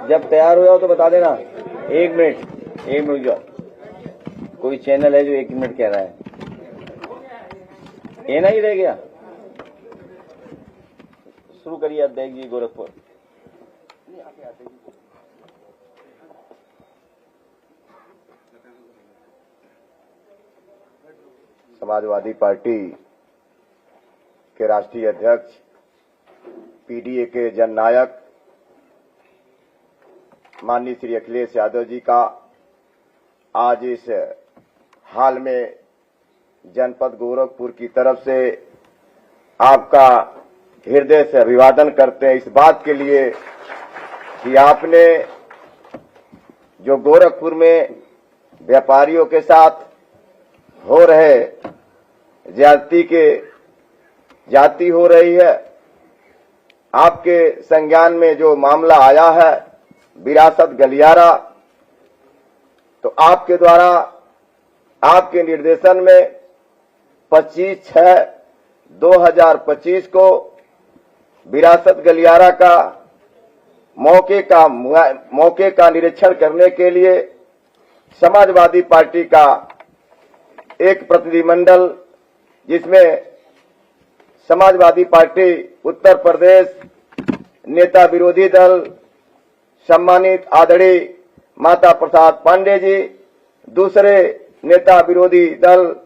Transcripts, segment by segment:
जब तैयार हो जाओ तो बता देना। 1 मिनट जाओ। कोई चैनल है जो 1 मिनट कह रहा है, ये नहीं रह गया। शुरू करिए अध्यक्ष जी गोरखपुर। समाजवादी पार्टी के राष्ट्रीय अध्यक्ष, पीडीए के जननायक माननीय श्री अखिलेश यादव जी का आज इस हाल में जनपद गोरखपुर की तरफ से आपका हृदय से अभिवादन करते हैं, इस बात के लिए कि आपने जो गोरखपुर में व्यापारियों के साथ हो रहे जाति हो रही है, आपके संज्ञान में जो मामला आया है विरासत गलियारा, तो आपके द्वारा आपके निर्देशन में 25/6/2025 को विरासत गलियारा का मौके का निरीक्षण करने के लिए समाजवादी पार्टी का एक प्रतिनिधिमंडल, जिसमें समाजवादी पार्टी उत्तर प्रदेश नेता विरोधी दल सम्मानित आदरणीय माता प्रसाद पांडे जी, दूसरे नेता विरोधी दल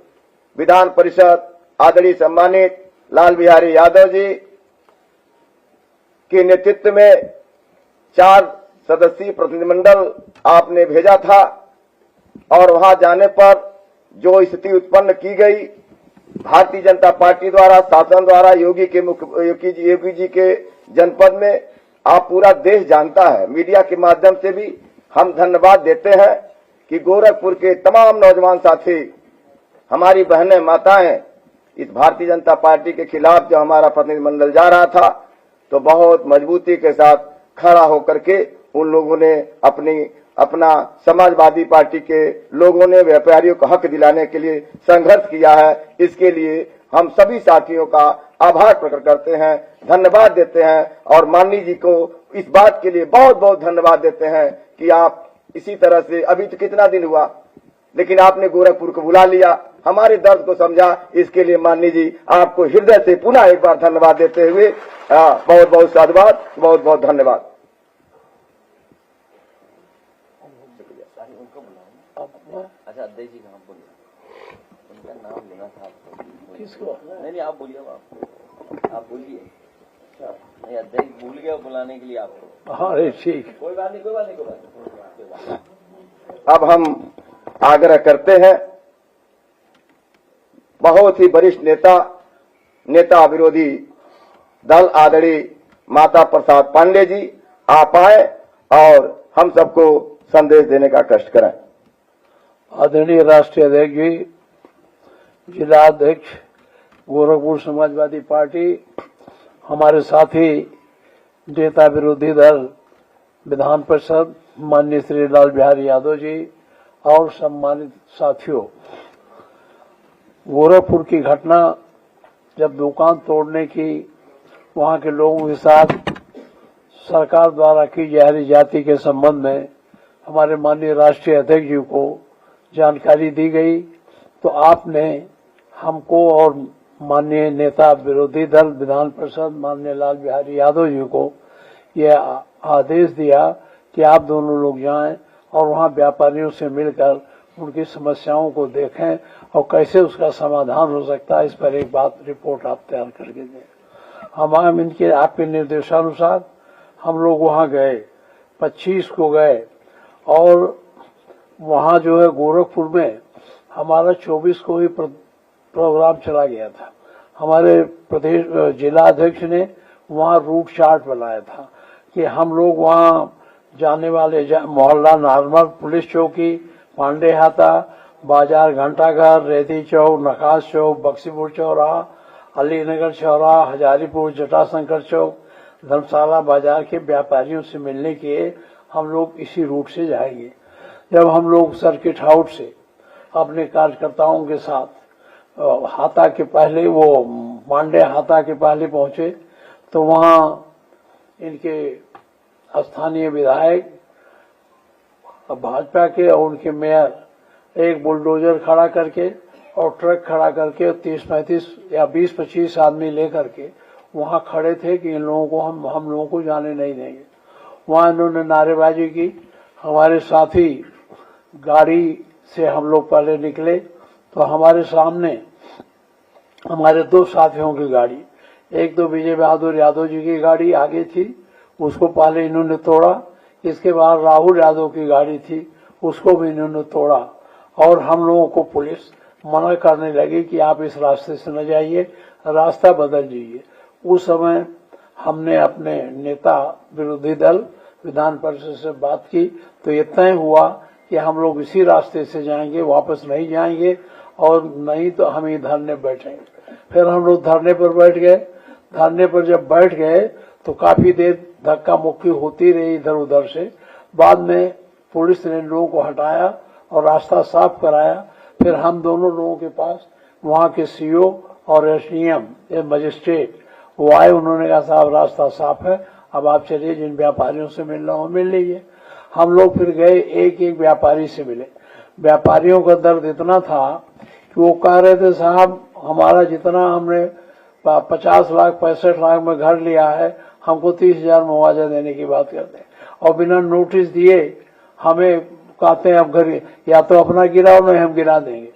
विधान परिषद आदरणीय सम्मानित लाल बिहारी यादव जी के नेतृत्व में 4 सदस्यीय प्रतिनिधिमंडल आपने भेजा था। और वहां जाने पर जो स्थिति उत्पन्न की गई भारतीय जनता पार्टी द्वारा, शासन द्वारा, योगी जी के जनपद में, आप पूरा देश जानता है। मीडिया के माध्यम से भी हम धन्यवाद देते हैं कि गोरखपुर के तमाम नौजवान साथी, हमारी बहनें, माताएं, इस भारतीय जनता पार्टी के खिलाफ जो हमारा प्रतिनिधिमंडल जा रहा था, तो बहुत मजबूती के साथ खड़ा होकर के उन लोगों ने अपना समाजवादी पार्टी के लोगों ने व्यापारियों को हक दिलाने के लिए संघर्ष किया है। इसके लिए हम सभी साथियों का आभार प्रकट करते हैं, धन्यवाद देते हैं और माननीय जी को इस बात के लिए बहुत बहुत धन्यवाद देते हैं कि आप इसी तरह से, अभी तो कितना दिन हुआ, लेकिन आपने गोरखपुर को बुला लिया, हमारे दर्द को समझा। इसके लिए माननीय जी आपको हृदय से पुनः एक बार धन्यवाद देते हुए बहुत बहुत साधुवाद, बहुत बहुत धन्यवाद। अच्छा अध्यक्ष जी कहाँ बोलिए, उनका नाम लेना था आपको। किसको? नहीं आप बोलिए, आप बोलिए। अच्छा नहीं, अध्यक्ष भूल गया बुलाने के लिए आपको। हाँ ठीक, कोई बात नहीं। अब हम आग्रह करते हैं, बहुत ही वरिष्ठ नेता विरोधी दल आदरणीय माता प्रसाद पांडे जी आप आए और हम सबको संदेश देने का कष्ट करें। आदरणीय राष्ट्रीय अध्यक्ष जी, जिला अध्यक्ष गोरखपुर समाजवादी पार्टी, हमारे साथी नेता विरोधी दल विधान परिषद माननीय श्री लाल बिहारी यादव जी और सम्मानित साथियों, गोरखपुर की घटना जब दुकान तोड़ने की वहां के लोगों के साथ सरकार द्वारा की जा रही जाति के संबंध में हमारे माननीय राष्ट्रीय अध्यक्ष जी को जानकारी दी गई, तो आपने हमको और माननीय नेता विरोधी दल विधान परिषद माननीय लाल बिहारी यादव जी को यह आदेश दिया कि आप दोनों लोग जाएं और वहां व्यापारियों से मिलकर उनकी समस्याओं को देखें और कैसे उसका समाधान हो सकता है, इस पर एक बात रिपोर्ट आप तैयार करके दें। हम आपके निर्देशानुसार हम लोग वहां गए, 25 को गए और वहां जो है गोरखपुर में हमारा 24 को ही प्रोग्राम चला गया था। हमारे प्रदेश जिला अध्यक्ष ने वहां रूट चार्ट बनाया था कि हम लोग वहां जाने वाले मोहल्ला नार्मल, पुलिस चौकी, पांडे हाता, बाजार घंटाघर, रेती चौक, नकाश चौक, बक्सीपुर चौराहा, अलीनगर चौराहा, हजारीपुर, जटाशंकर चौक, धर्मशाला बाजार के व्यापारियों से मिलने के लिए हम लोग इसी रूट से जाएंगे। जब हम लोग सर्किट हाउस से अपने कार्यकर्ताओं के साथ हाता के पहले, वो पांडे हाता के पहले पहुंचे, तो वहां इनके स्थानीय विधायक भाजपा के और उनके मेयर एक बुलडोजर खड़ा करके और ट्रक खड़ा करके 30-35 या 20-25 आदमी लेकर के वहां खड़े थे कि इन लोगों को हम लोगों को जाने नहीं देंगे। वहां इन्होंने नारेबाजी की। हमारे साथी गाड़ी से हम लोग पहले निकले तो हमारे सामने हमारे 2 साथियों की गाड़ी, एक तो विजय बहादुर यादव जी की गाड़ी आगे थी, उसको पहले इन्होंने तोड़ा। इसके बाद राहुल यादव की गाड़ी थी, उसको भी इन्होंने तोड़ा। और हम लोगों को पुलिस मना करने लगी कि आप इस रास्ते से न जाइए, रास्ता बदल दीजिए। उस समय हमने अपने नेता विरोधी दल विधान परिषद से बात की तो ये तय हुआ कि हम लोग इसी रास्ते से जाएंगे, वापस नहीं जाएंगे और नहीं तो हम ही धरने बैठेंगे। फिर हम लोग धरने पर बैठ गए। धरने पर जब बैठ गए तो काफी देर धक्का मुक्की होती रही इधर उधर से। बाद में पुलिस ने लोगों को हटाया और रास्ता साफ कराया। फिर हम दोनों लोगों के पास वहां के सीओ और एसडीएम मजिस्ट्रेट वो आए। उन्होंने कहा साहब रास्ता साफ है, अब आप चलिए, जिन व्यापारियों से मिलना हो मिल लीजिए। हम लोग फिर गए, एक एक व्यापारी से मिले। व्यापारियों का दर्द इतना था कि वो कह रहे थे साहब हमारा जितना हमने 50 लाख 65 लाख में घर लिया है, हमको 30,000 मुआवजा देने की बात करते हैं और बिना नोटिस दिए हमें कहते हैं अब घर या तो अपना गिराओ नहीं हम गिरा देंगे।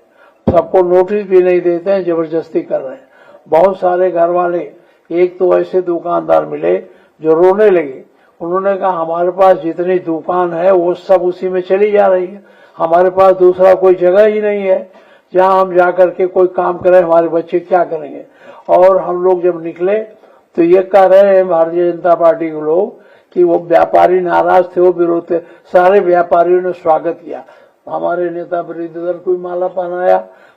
सबको नोटिस भी नहीं देते हैं, जबरदस्ती कर रहे हैं। बहुत सारे घर वाले, एक तो ऐसे दुकानदार मिले जो रोने लगे। उन्होंने कहा हमारे पास जितनी दुकान है वो सब उसी में चली जा रही है, हमारे पास दूसरा कोई जगह ही नहीं है जहां हम जाकर के कोई काम करें, हमारे बच्चे क्या करेंगे। और हम लोग जब निकले तो ये कह रहे हैं भारतीय जनता पार्टी के लोग कि वो व्यापारी नाराज थे, वो विरोध थे। सारे व्यापारियों ने स्वागत किया। हमारे नेता विरोधी दल को माला पहनाया,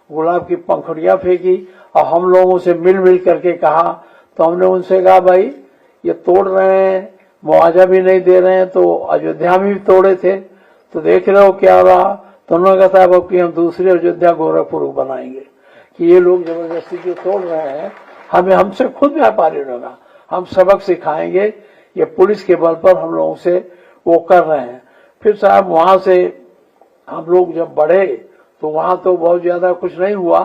गुलाब की पंखुड़ियां फेंकी और हम लोगों से मिल मिल करके कहा। तो हमने उनसे कहा भाई ये तोड़ रहे हैं, मुआवजा भी नहीं दे रहे हैं, तो अयोध्या में भी तोड़े थे तो देख रहे हो क्या रहा। तो उन्होंने कहा साहब अब कि हम दूसरी अयोध्या गोरखपुर बनाएंगे कि ये लोग जबरदस्ती जो तोड़ रहे हैं। हमसे खुद व्यापारियों ने कहा हम सबक सिखाएंगे, ये पुलिस के बल पर हम लोगों से वो कर रहे हैं। फिर साहब वहां से हम लोग जब बढ़े तो वहां तो बहुत ज्यादा कुछ नहीं हुआ।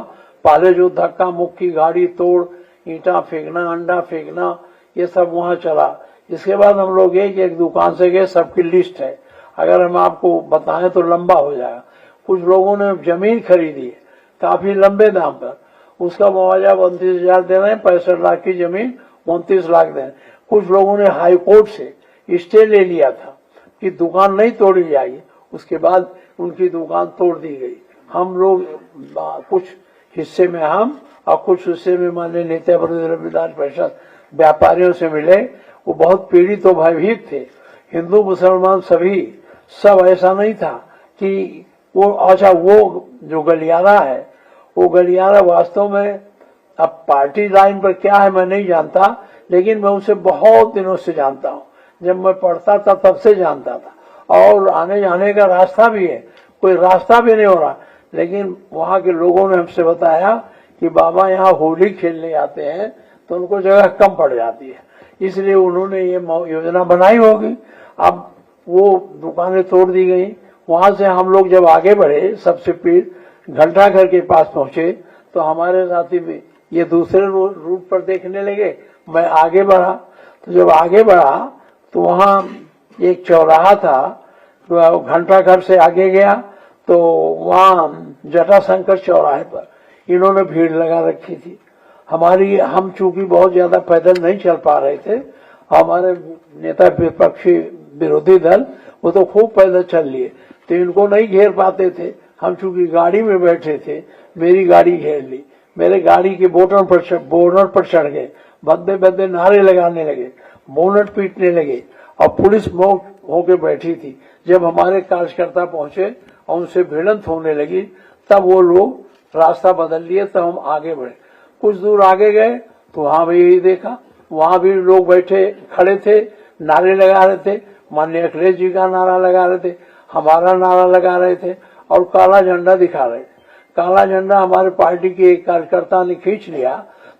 पहले जो धक्का मुक्की, गाड़ी तोड़, ईंटा फेंकना, अंडा फेंकना, ये सब वहां चला। इसके बाद हम लोग एक दुकान से गए, सबकी लिस्ट है, अगर हम आपको बताएं तो लंबा हो जाएगा। कुछ लोगों ने जमीन खरीदी है काफी लंबे दाम पर, उसका मुआवजा 29,000 दे रहे हैं। 65 लाख की जमीन 29 लाख दे रहे हैं। कुछ लोगों ने हाई कोर्ट से स्टे ले लिया था कि दुकान नहीं तोड़ी जाएगी, उसके बाद उनकी दुकान तोड़ दी गई। हम लोग कुछ हिस्से में हम और कुछ हिस्से में माननीय नेता विधान परिषद व्यापारियों से मिले। वो बहुत पीड़ित तो भयभीत थे, हिंदू मुसलमान सभी, सब ऐसा नहीं था कि वो अच्छा वो जो गलियारा है वो गलियारा वास्तव में अब पार्टी लाइन पर क्या है मैं नहीं जानता, लेकिन मैं उसे बहुत दिनों से जानता हूँ। जब मैं पढ़ता था तब से जानता था और आने जाने का रास्ता भी है, कोई रास्ता भी नहीं हो रहा। लेकिन वहां के लोगों ने हमसे बताया कि बाबा यहाँ होली खेलने आते हैं तो उनको जगह कम पड़ जाती है, इसलिए उन्होंने ये योजना बनाई होगी। अब वो दुकानें तोड़ दी गई। वहां से हम लोग जब आगे बढ़े, सबसे पीड़ घंटाघर के पास पहुंचे तो हमारे साथी भी ये दूसरे रूट पर देखने लगे। मैं आगे बढ़ा तो जब आगे बढ़ा तो वहां एक चौराहा था, घंटाघर से आगे गया तो वहां जटाशंकर चौराहे पर इन्होंने भीड़ लगा रखी थी। हम चूंकि बहुत ज्यादा पैदल नहीं चल पा रहे थे, हमारे नेता विपक्षी विरोधी दल वो तो खूब पैदल चल लिए तो इनको नहीं घेर पाते थे। हम चूंकि गाड़ी में बैठे थे, मेरी गाड़ी घेर ली, मेरे गाड़ी के बोनट पर चढ़ गए, बंदे बंदे नारे लगाने लगे, बोनट पीटने लगे और पुलिस होके बैठी थी। जब हमारे कार्यकर्ता पहुंचे और उनसे भिड़ंत होने लगी तब वो लोग रास्ता बदल लिए, तब हम आगे बढ़े। कुछ दूर आगे गए तो वहां भी यही देखा, वहां भी लोग बैठे खड़े थे, नारे लगा रहे थे, माननीय अखिलेश जी का नारा लगा रहे थे, हमारा नारा लगा रहे थे और काला झंडा दिखा रहे थे। काला झंडा हमारे पार्टी के एक कार्यकर्ता ने खींच लिया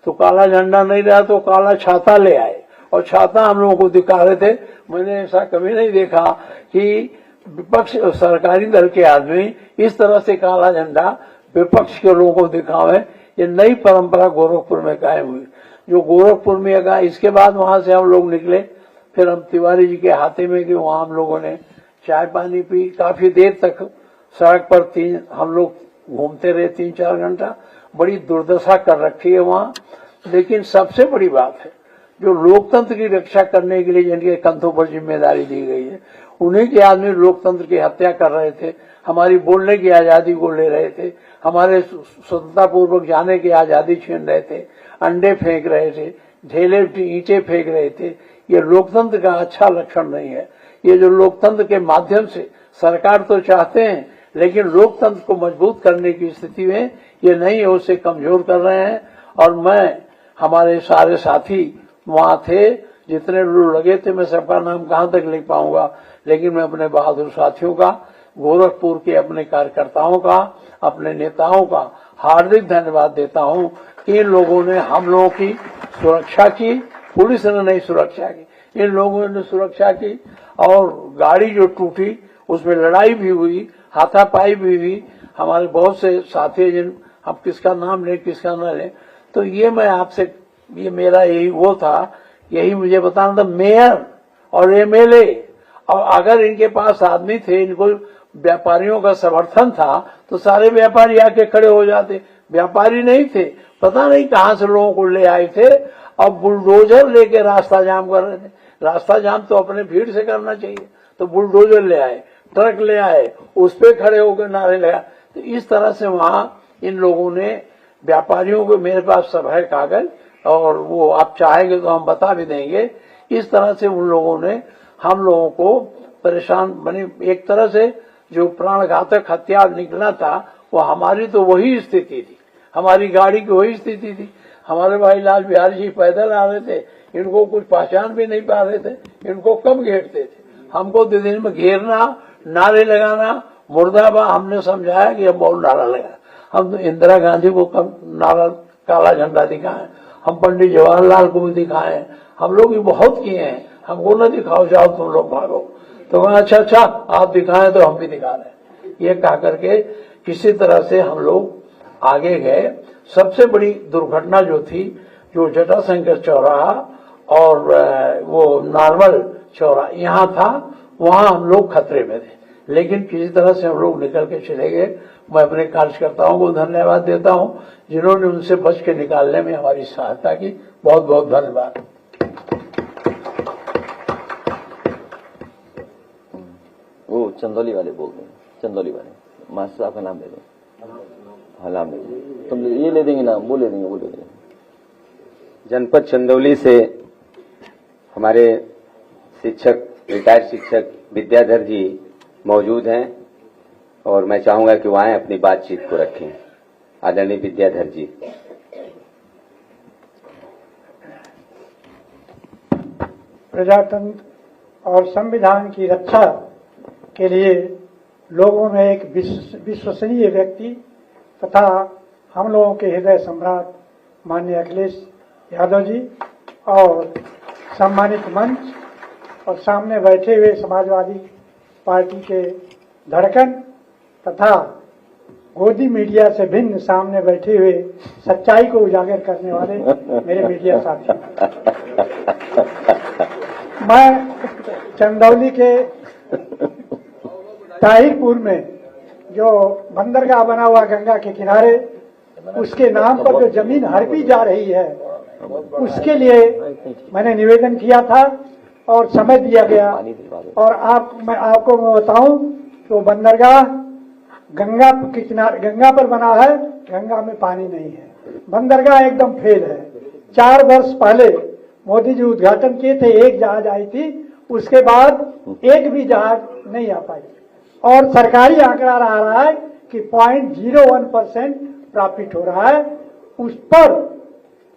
तो काला झंडा नहीं रहा तो काला छाता ले आए, और छाता हम लोगों को दिखा रहे थे। मैंने ऐसा कभी नहीं देखा कि विपक्ष सरकारी दल के आदमी इस तरह से काला झंडा विपक्ष के लोगों को दिखावे। ये नई परंपरा गोरखपुर में कायम हुई। जो गोरखपुर में लगा, इसके बाद वहां से हम लोग निकले, फिर हम तिवारी जी के हाथे में गए, वहां हम लोगों ने चाय पानी पी, काफी देर तक सड़क पर हम लोग घूमते रहे 3-4 घंटा। बड़ी दुर्दशा कर रखी है वहां। लेकिन सबसे बड़ी बात है, जो लोकतंत्र की रक्षा करने के लिए जिनके कंधों पर जिम्मेदारी दी गई है, उन्हीं के आदमी लोकतंत्र की हत्या कर रहे थे, हमारी बोलने की आजादी को ले रहे थे, हमारे स्वतंत्रता पूर्वक जाने की आजादी छीन रहे थे, अंडे फेंक रहे थे, ढेले ईंटें फेंक रहे थे। ये लोकतंत्र का अच्छा लक्षण नहीं है। ये जो लोकतंत्र के माध्यम से सरकार तो चाहते हैं, लेकिन लोकतंत्र को मजबूत करने की स्थिति में ये नहीं है, उसे कमजोर कर रहे हैं। और मैं, हमारे सारे साथी वहां थे, जितने लोग लगे थे, मैं सबका नाम कहां तक लिख पाऊंगा, लेकिन मैं अपने बहादुर साथियों का, गोरखपुर के अपने कार्यकर्ताओं का, अपने नेताओं का हार्दिक धन्यवाद देता हूं कि इन लोगों ने हम लोगों की सुरक्षा की। पुलिस ने नहीं सुरक्षा की, इन लोगों ने सुरक्षा की। और गाड़ी जो टूटी उसमें लड़ाई भी हुई, हाथापाई भी हुई। हमारे बहुत से साथी, जिन हम किसका नाम लें किसका न लें, तो ये मैं आपसे, ये मेरा यही वो था, यही मुझे बताना था। मेयर और एमएलए, और अगर इनके पास आदमी थे, इनको व्यापारियों का समर्थन था, तो सारे व्यापारी आके खड़े हो जाते। व्यापारी नहीं थे, पता नहीं कहां से लोगों को ले आए थे, और बुलडोजर लेके रास्ता जाम कर रहे थे। रास्ता जाम तो अपने भीड़ से करना चाहिए, तो बुलडोजर ले आए, ट्रक ले आए, उस पे खड़े होकर नारे लगा। तो इस तरह से वहां इन लोगों ने व्यापारियों को, मेरे पास सब है कागज, और वो आप चाहेंगे तो हम बता भी देंगे। इस तरह से उन लोगों ने हम लोगों को परेशान बने। एक तरह से जो प्राणघातक हत्या निकला था, वो हमारी तो वही स्थिति थी, हमारी गाड़ी की वही स्थिति थी। हमारे भाई लाल बिहारी जी पैदल आ रहे थे, इनको कुछ पहचान भी नहीं पा रहे थे, इनको कब घेरते थे। हमको दिन में घेरना, नारे लगाना, मुर्दाबाद, हमने समझाया कि अब और नारा लगा। हम तो इंदिरा गांधी को कब नारा, काला झंडा दिखाए, हम पंडित जवाहरलाल को भी दिखाए, हम लोग ये बहुत किए हैं। हमको न दिखाओ, जाओ तुम लोग भागो। तो अच्छा आप दिखाएं तो हम भी दिखा रहे हैं, ये कह करके किसी तरह से हम लोग आगे गए। सबसे बड़ी दुर्घटना जो थी, जो जटाशंकर चौराहा और वो नॉर्मल चौराहा यहाँ था, वहां हम लोग खतरे में थे, लेकिन किसी तरह से हम लोग निकल के चले गए। मैं अपने कार्यकर्ताओं को धन्यवाद देता हूं, जिन्होंने उनसे बच के निकालने में हमारी सहायता की। बहुत बहुत धन्यवाद। वो चंदौली वाले बोल दें, चंदौली वाले मास्टर साहब का नाम ले दें। हाँ, नाम ले दें, तुम ये ले देंगे नाम, वो ले देंगे, वो ले देंगे। जनपद चंदौली से हमारे शिक्षक, रिटायर्ड शिक्षक विद्याधर जी मौजूद हैं, और मैं चाहूंगा कि वहां अपनी बातचीत को रखें। आदरणीय विद्याधर जी। प्रजातंत्र और संविधान की रक्षा के लिए लोगों में एक विश्वसनीय व्यक्ति तथा हम लोगों के हृदय सम्राट माननीय अखिलेश यादव जी, और सम्मानित मंच और सामने बैठे हुए समाजवादी पार्टी के धड़कन तथा गोदी मीडिया से भिन्न सामने बैठे हुए सच्चाई को उजागर करने वाले मेरे मीडिया साथी। मैं चंदौली के ताहिरपुर में जो बंदरगाह बना हुआ गंगा के किनारे, उसके नाम पर जो जमीन हड़पी जा रही है, उसके लिए मैंने निवेदन किया था और समय दिया गया। और मैं आपको बताऊं तो बंदरगाह गंगा के किनारे, गंगा पर बना है, गंगा में पानी नहीं है, बंदरगाह एकदम फेल है। 4 वर्ष पहले मोदी जी उद्घाटन किए थे, एक जहाज आई थी, उसके बाद एक भी जहाज नहीं आ पाई। और सरकारी आंकड़ा रहा है कि 0.01% प्रॉफिट हो रहा है। उस पर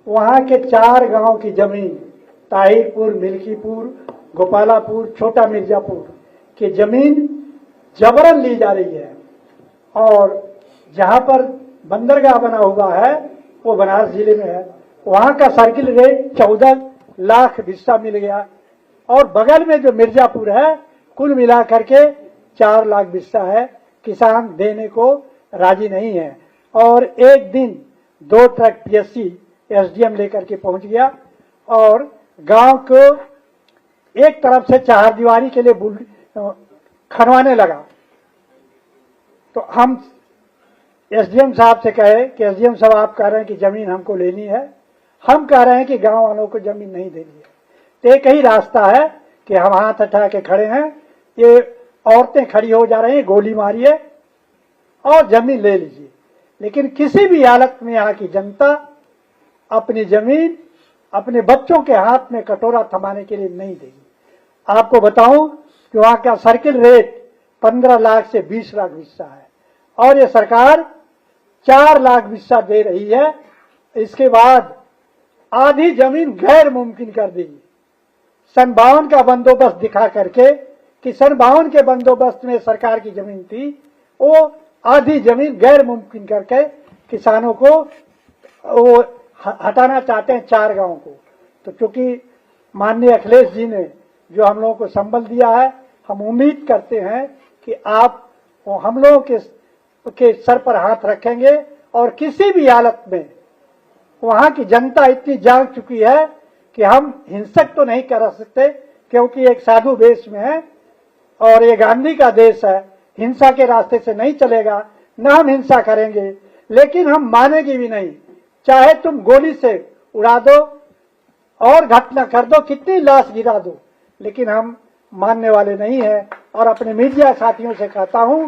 वहां के 4 गांव की जमीन, ताहिरपुर, मिल्कीपुर, गोपालापुर, छोटा मिर्जापुर की जमीन जबरन ली जा रही है। और जहां पर बंदरगाह बना हुआ है वो बनारस जिले में है, वहां का सर्किल रेट लाख हिस्सा मिल गया। और बगल में जो मिर्जापुर है, कुल मिलाकर के 4 लाख हिस्सा है। किसान देने को राजी नहीं है। और एक दिन 2 ट्रक पीएससी एसडीएम लेकर के पहुंच गया और गांव को एक तरफ से चारदीवारी के लिए खनवाने लगा। तो हम एसडीएम साहब से कहे कि एसडीएम साहब आप कह रहे हैं कि जमीन हमको लेनी है, हम कह रहे हैं कि गांव वालों को जमीन नहीं देनी है। तो एक ही रास्ता है कि हम हाथ उठा के खड़े हैं, ये औरतें खड़ी हो जा रही हैं, गोली मारिए और जमीन ले लीजिए। लेकिन किसी भी हालत में यहाँ की जनता अपनी जमीन अपने बच्चों के हाथ में कटोरा थमाने के लिए नहीं देगी। आपको बताऊं कि वहां का सर्किल रेट 15 लाख से 20 लाख हिस्सा है और ये सरकार 4 लाख हिस्सा दे रही है। इसके बाद आधी जमीन गैर मुमकिन कर देगी। सन 52 का बंदोबस्त दिखा करके कि सन 52 के बंदोबस्त में सरकार की जमीन थी, वो आधी जमीन गैर मुमकिन करके किसानों को वो हटाना चाहते हैं 4 गांव को। तो चूंकि माननीय अखिलेश जी ने जो हम लोगों को संबल दिया है, हम उम्मीद करते हैं कि आप हम लोगों के सर पर हाथ रखेंगे और किसी भी हालत में वहां की जनता इतनी जाग चुकी है कि हम हिंसक तो नहीं कर सकते, क्योंकि एक साधु देश में है और ये गांधी का देश है, हिंसा के रास्ते से नहीं चलेगा, न हम हिंसा करेंगे। लेकिन हम मानेंगे भी नहीं, चाहे तुम गोली से उड़ा दो और घटना कर दो, कितनी लाश गिरा दो, लेकिन हम मानने वाले नहीं है। और अपने मीडिया साथियों से कहता हूं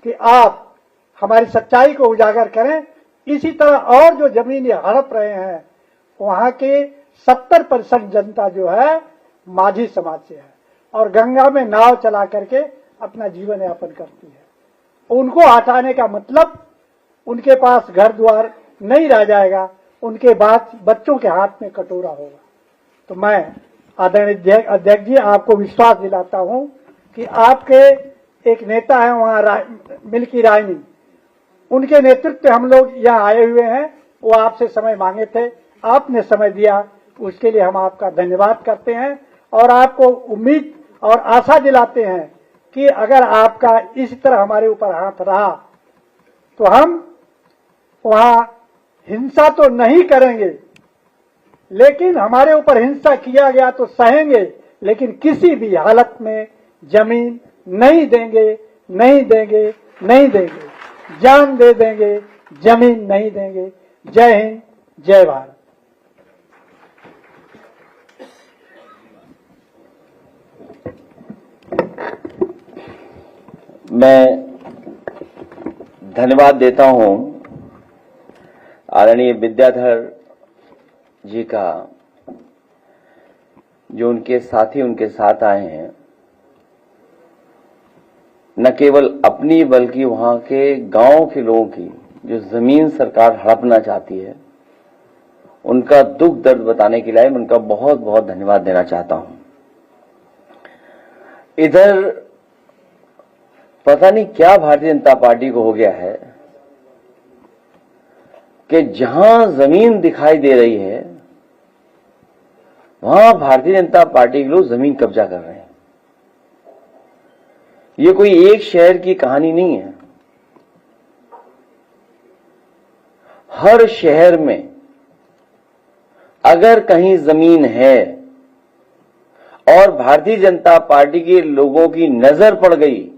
कि आप हमारी सच्चाई को उजागर करें। इसी तरह और जो जमीन ये हड़प रहे हैं, वहां के 70% जनता जो है माझी समाज से है और गंगा में नाव चला करके अपना जीवन यापन करती है। उनको हटाने का मतलब उनके पास घर द्वार नहीं रह जाएगा, उनके बाद बच्चों के हाथ में कटोरा होगा। तो मैं आदरणीय अध्यक्ष जी आपको विश्वास दिलाता हूं कि आपके एक नेता है वहां मिल्की रायनी, उनके नेतृत्व में हम लोग यहाँ आए हुए हैं। वो आपसे समय मांगे थे, आपने समय दिया, उसके लिए हम आपका धन्यवाद करते हैं और आपको उम्मीद और आशा दिलाते हैं कि अगर आपका इसी तरह हमारे ऊपर हाथ रहा तो हम वहां हिंसा तो नहीं करेंगे, लेकिन हमारे ऊपर हिंसा किया गया तो सहेंगे, लेकिन किसी भी हालत में जमीन नहीं देंगे, नहीं देंगे, नहीं देंगे, जान दे देंगे, जमीन नहीं देंगे। जय हिंद, जय भारत। मैं धन्यवाद देता हूं आदरणीय विद्याधर जी का, जो उनके साथी उनके साथ आए हैं, न केवल अपनी बल्कि वहां के गांव के लोगों की जो जमीन सरकार हड़पना चाहती है, उनका दुख दर्द बताने के लिए मैं उनका बहुत बहुत धन्यवाद देना चाहता हूं। इधर पता नहीं क्या भारतीय जनता पार्टी को हो गया है कि जहां जमीन दिखाई दे रही है वहां भारतीय जनता पार्टी के लोग जमीन कब्जा कर रहे हैं। ये कोई एक शहर की कहानी नहीं है। हर शहर में अगर कहीं जमीन है और भारतीय जनता पार्टी के लोगों की नजर पड़ गई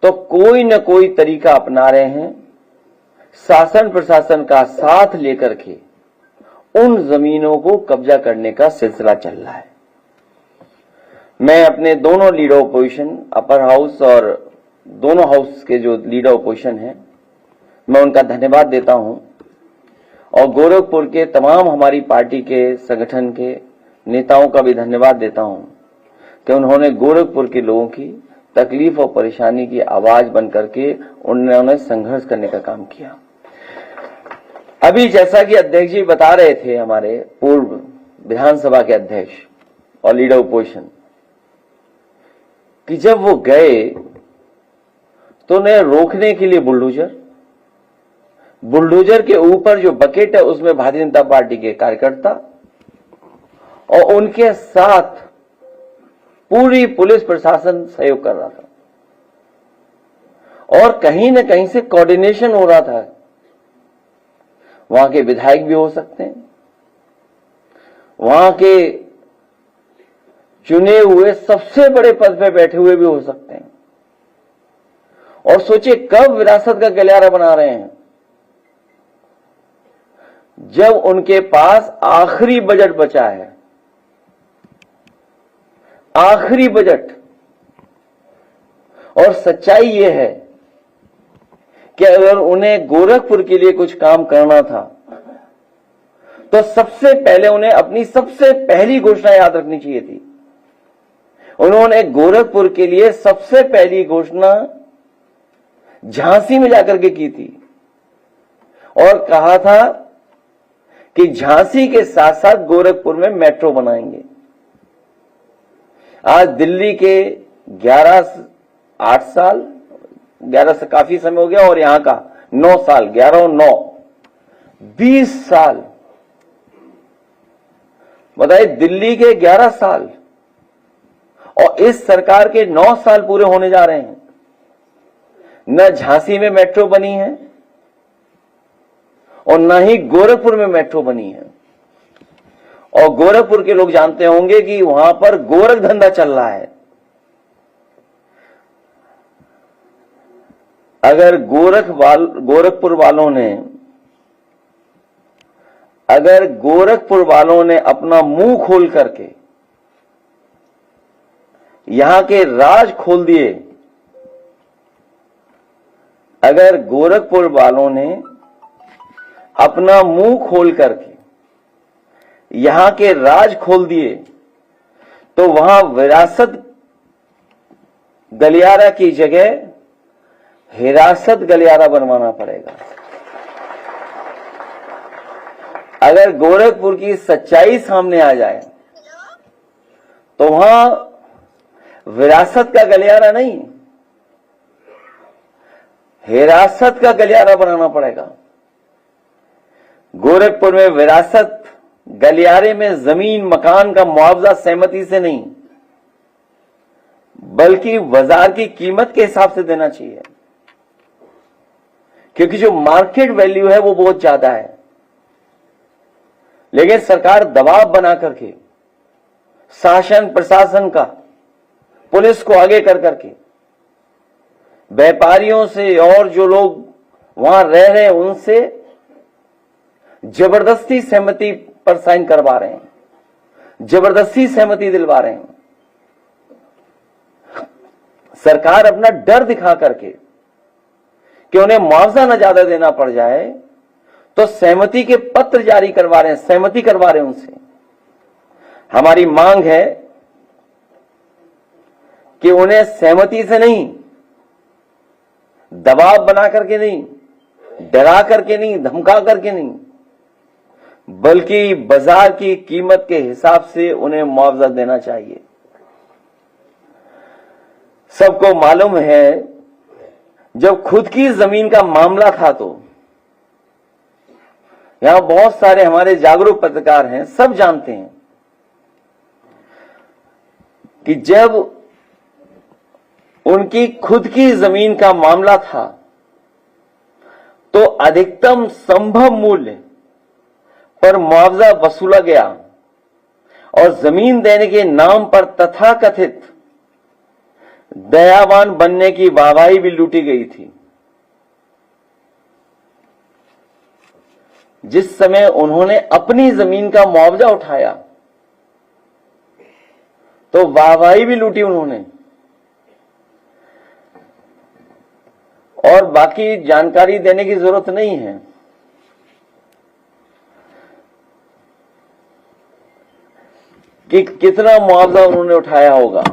तो कोई न कोई तरीका अपना रहे हैं, शासन प्रशासन का साथ लेकर के उन जमीनों को कब्जा करने का सिलसिला चल रहा है। मैं अपने दोनों लीडर ऑपोजिशन, अपर हाउस और दोनों हाउस के जो लीडर ऑपोजिशन हैं, मैं उनका धन्यवाद देता हूं और गोरखपुर के तमाम हमारी पार्टी के संगठन के नेताओं का भी धन्यवाद देता हूं कि उन्होंने गोरखपुर के लोगों की तकलीफ और परेशानी की आवाज बन करके उन्होंने संघर्ष करने का काम किया। अभी जैसा कि अध्यक्ष जी बता रहे थे, हमारे पूर्व विधानसभा के अध्यक्ष और लीडर ऑपोजिशन, कि जब वो गए तो उन्हें रोकने के लिए बुलडोजर के ऊपर जो बकेट है उसमें भारतीय जनता पार्टी के कार्यकर्ता और उनके साथ पूरी पुलिस प्रशासन सहयोग कर रहा था और कहीं न कहीं से कोऑर्डिनेशन हो रहा था। वहां के विधायक भी हो सकते हैं, वहां के चुने हुए सबसे बड़े पद पे बैठे हुए भी हो सकते हैं। और सोचिए कब विरासत का गलियारा बना रहे हैं, जब उनके पास आखिरी बजट बचा है, आखिरी बजट। और सच्चाई यह है कि अगर उन्हें गोरखपुर के लिए कुछ काम करना था तो सबसे पहले उन्हें अपनी सबसे पहली घोषणा याद रखनी चाहिए थी। उन्होंने गोरखपुर के लिए सबसे पहली घोषणा झांसी में जाकर के की थी और कहा था कि झांसी के साथ साथ गोरखपुर में मेट्रो बनाएंगे। आज दिल्ली के 8 साल 11 से काफी समय हो गया और यहां का 9 साल, 11 और 9, 20 साल। बताइए, दिल्ली के 11 साल और इस सरकार के 9 साल पूरे होने जा रहे हैं। न झांसी में मेट्रो बनी है और न ही गोरखपुर में मेट्रो बनी है। और गोरखपुर के लोग जानते होंगे कि वहां पर गोरख धंधा चल रहा है। अगर गोरखपुर वालों ने अपना मुंह खोल करके यहां के राज खोल दिए, अगर गोरखपुर वालों ने अपना मुंह खोल करके यहां के राज खोल दिए तो वहां विरासत गलियारा की जगह हिरासत गलियारा बनवाना पड़ेगा। अगर गोरखपुर की सच्चाई सामने आ जाए तो वहां विरासत का गलियारा नहीं, हिरासत का गलियारा बनाना पड़ेगा। गोरखपुर में विरासत गलियारे में जमीन मकान का मुआवजा सहमति से नहीं बल्कि बाजार की कीमत के हिसाब से देना चाहिए, क्योंकि जो मार्केट वैल्यू है वो बहुत ज्यादा है। लेकिन सरकार दबाव बना करके शासन प्रशासन का, पुलिस को आगे कर करके व्यापारियों से और जो लोग वहां रह रहे हैं उनसे जबरदस्ती सहमति पर साइन करवा रहे हैं, जबरदस्ती सहमति दिलवा रहे हैं। सरकार अपना डर दिखा करके कि उन्हें मुआवजा न ज्यादा देना पड़ जाए तो सहमति के पत्र जारी करवा रहे हैं, सहमति करवा रहे हैं उनसे। हमारी मांग है कि उन्हें सहमति से नहीं, दबाव बना करके नहीं, डरा करके नहीं, धमका करके नहीं, बल्कि बाजार की कीमत के हिसाब से उन्हें मुआवजा देना चाहिए। सबको मालूम है जब खुद की जमीन का मामला था तो यहां बहुत सारे हमारे जागरूक पत्रकार हैं, सब जानते हैं कि जब उनकी खुद की जमीन का मामला था तो अधिकतम संभव मूल्य पर मुआवजा वसूला गया और जमीन देने के नाम पर तथाकथित दयावान बनने की वाहवाही भी लूटी गई थी। जिस समय उन्होंने अपनी जमीन का मुआवजा उठाया तो वाहवाही भी लूटी उन्होंने। और बाकी जानकारी देने की जरूरत नहीं है। कि कितना मुआवजा उन्होंने उठाया होगा।